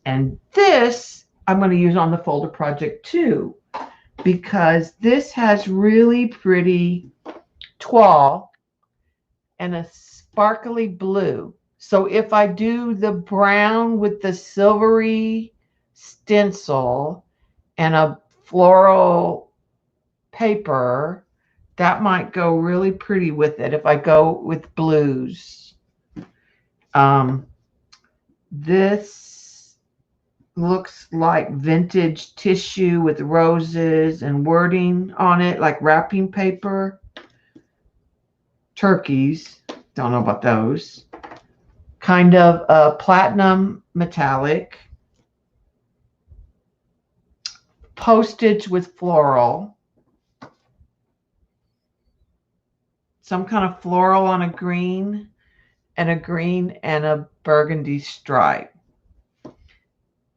And this I'm going to use on the folder project too, because this has really pretty toile and a sparkly blue. So if I do the brown with the silvery stencil and a floral paper, that might go really pretty with it if I go with blues. This looks like vintage tissue with roses and wording on it, like wrapping paper. Turkeys, don't know about those. Kind of a platinum metallic. Postage with floral. Some kind of floral on a green and a burgundy stripe.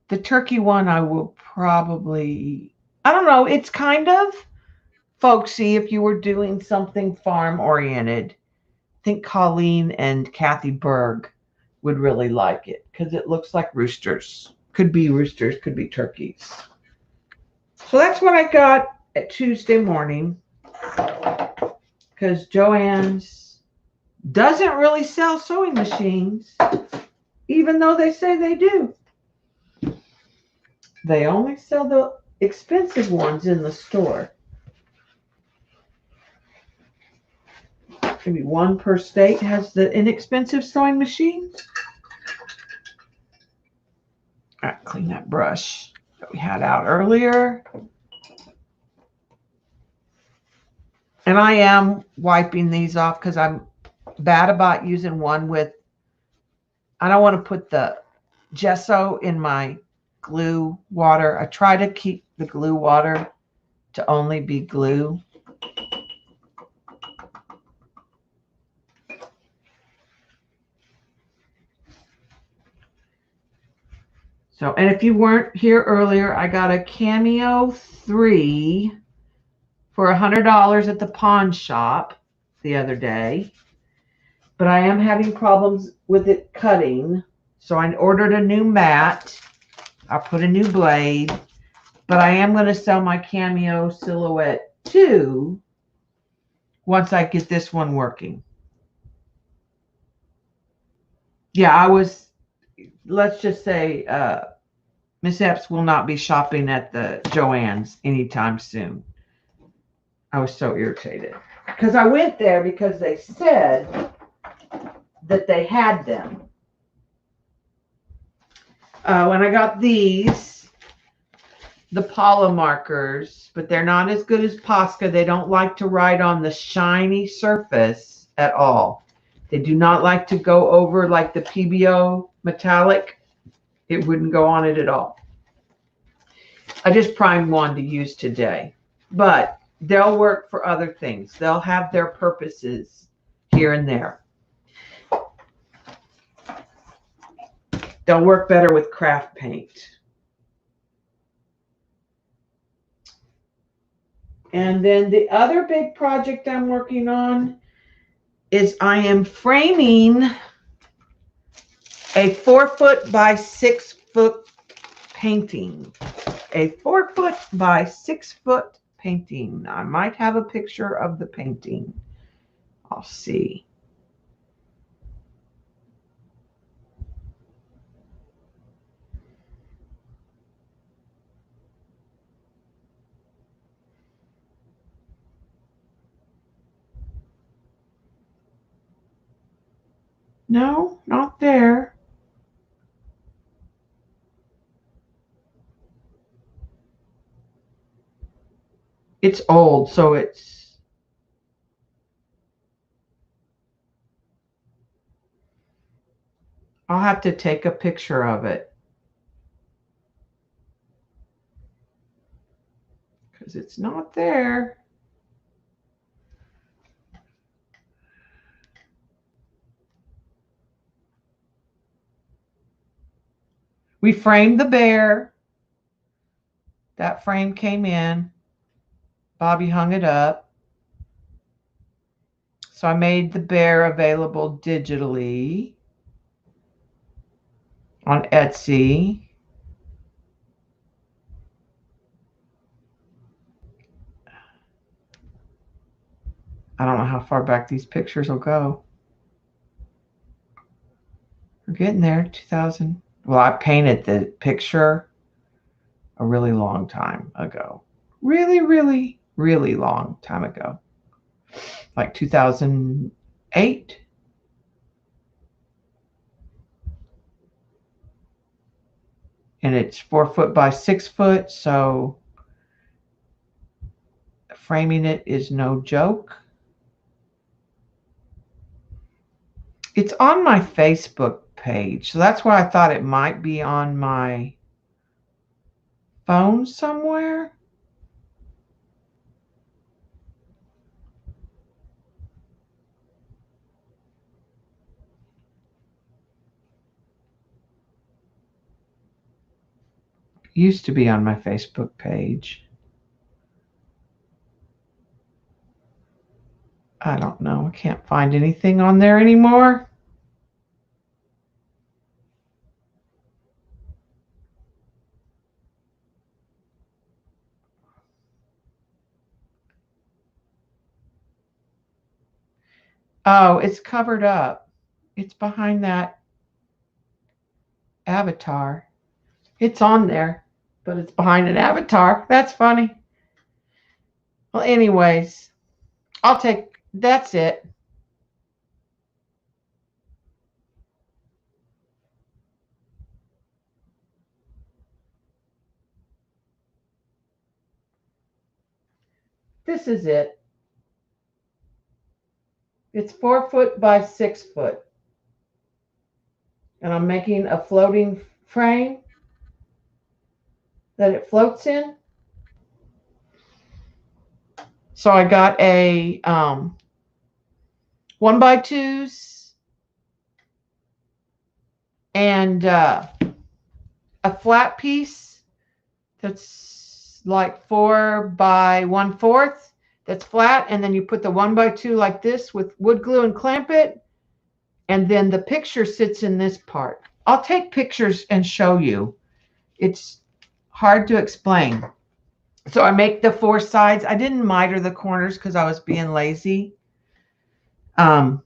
The turkey one I will probably, I don't know, it's kind of folksy if you were doing something farm oriented. I think Colleen and Kathy Berg would really like it because it looks like roosters. Could be roosters, could be turkeys. So that's what I got at Tuesday morning, because Joann's doesn't really sell sewing machines, even though they say they do. They only sell the expensive ones in the store. Maybe one per state has the inexpensive sewing machine. All right, clean that brush that we had out earlier. And I am wiping these off because I'm bad about using one with, I don't want to put the gesso in my glue water. I try to keep the glue water to only be glue. So, and if you weren't here earlier, I got a Cameo 3 for $100 at the pawn shop the other day. But I am having problems with it cutting. So I ordered a new mat. I'll put a new blade. But I am going to sell my Cameo Silhouette 2 once I get this one working. Yeah, let's just say Miss Epps will not be shopping at the Joann's anytime soon. I was so irritated. Because I went there because they said that they had them. When I got these, the Paula markers, but they're not as good as Posca. They don't like to write on the shiny surface at all. They do not like to go over like the PBO metallic. It wouldn't go on it at all. I just primed one to use today, but they'll work for other things. They'll have their purposes here and there. They'll work better with craft paint. And then the other big project I'm working on is I am framing a 4-foot by 6-foot painting. A 4-foot by 6-foot painting. I might have a picture of the painting. I'll see. No, not there. It's old, so it's... I'll have to take a picture of it. Because it's not there. We framed the bear. That frame came in. Bobby hung it up. So I made the bear available digitally on Etsy. I don't know how far back these pictures will go. We're getting there. 2000. Well, I painted the picture a really long time ago. Really, really, really long time ago. Like 2008. And it's 4-foot by 6-foot, so framing it is no joke. It's on my Facebook page, so that's why I thought it might be on my phone somewhere. Used to be on my Facebook page. I don't know. I can't find anything on there anymore. Oh, it's covered up. It's behind that avatar. It's on there. but it's behind an avatar. That's funny. Well, anyways, that's it. This is it. It's 4 foot by 6 foot. And I'm making a floating frame that it floats in. So I got a 1x2s and a flat piece that's like 4 by 1/4 that's flat, and then you put the 1x2 like this with wood glue and clamp it, and then the picture sits in this part. I'll take pictures and show you. It's hard to explain. So I make the 4 sides. I didn't miter the corners because I was being lazy. And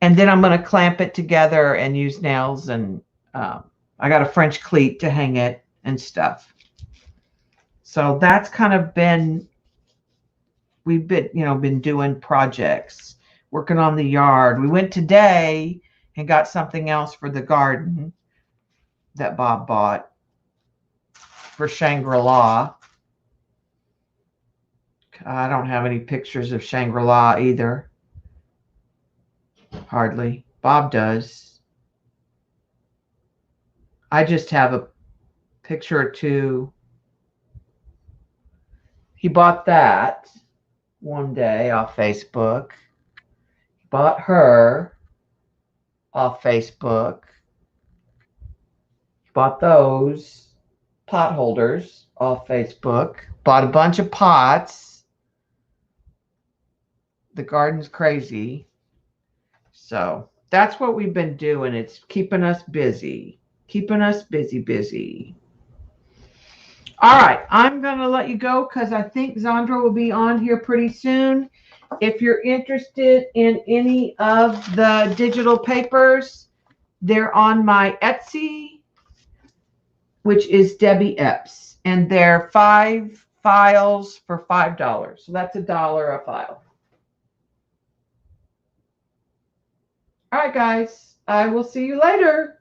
then I'm going to clamp it together and use nails, and I got a French cleat to hang it and stuff. So that's kind of we've been doing projects, working on the yard. We went today and got something else for the garden that Bob bought for Shangri-La. I don't have any pictures of Shangri-La either. Hardly. Bob does. I just have a picture or two. He bought that one day off Facebook. He bought her off Facebook. He bought those pot holders off Facebook. Bought a bunch of pots. The garden's crazy. So that's what we've been doing. It's keeping us busy. Keeping us busy. All right, I'm going to let you go because I think Zandra will be on here pretty soon. If you're interested in any of the digital papers, they're on my Etsy, which is Debbie Epps. And they're 5 files for $5. So that's $1 a file. All right, guys, I will see you later.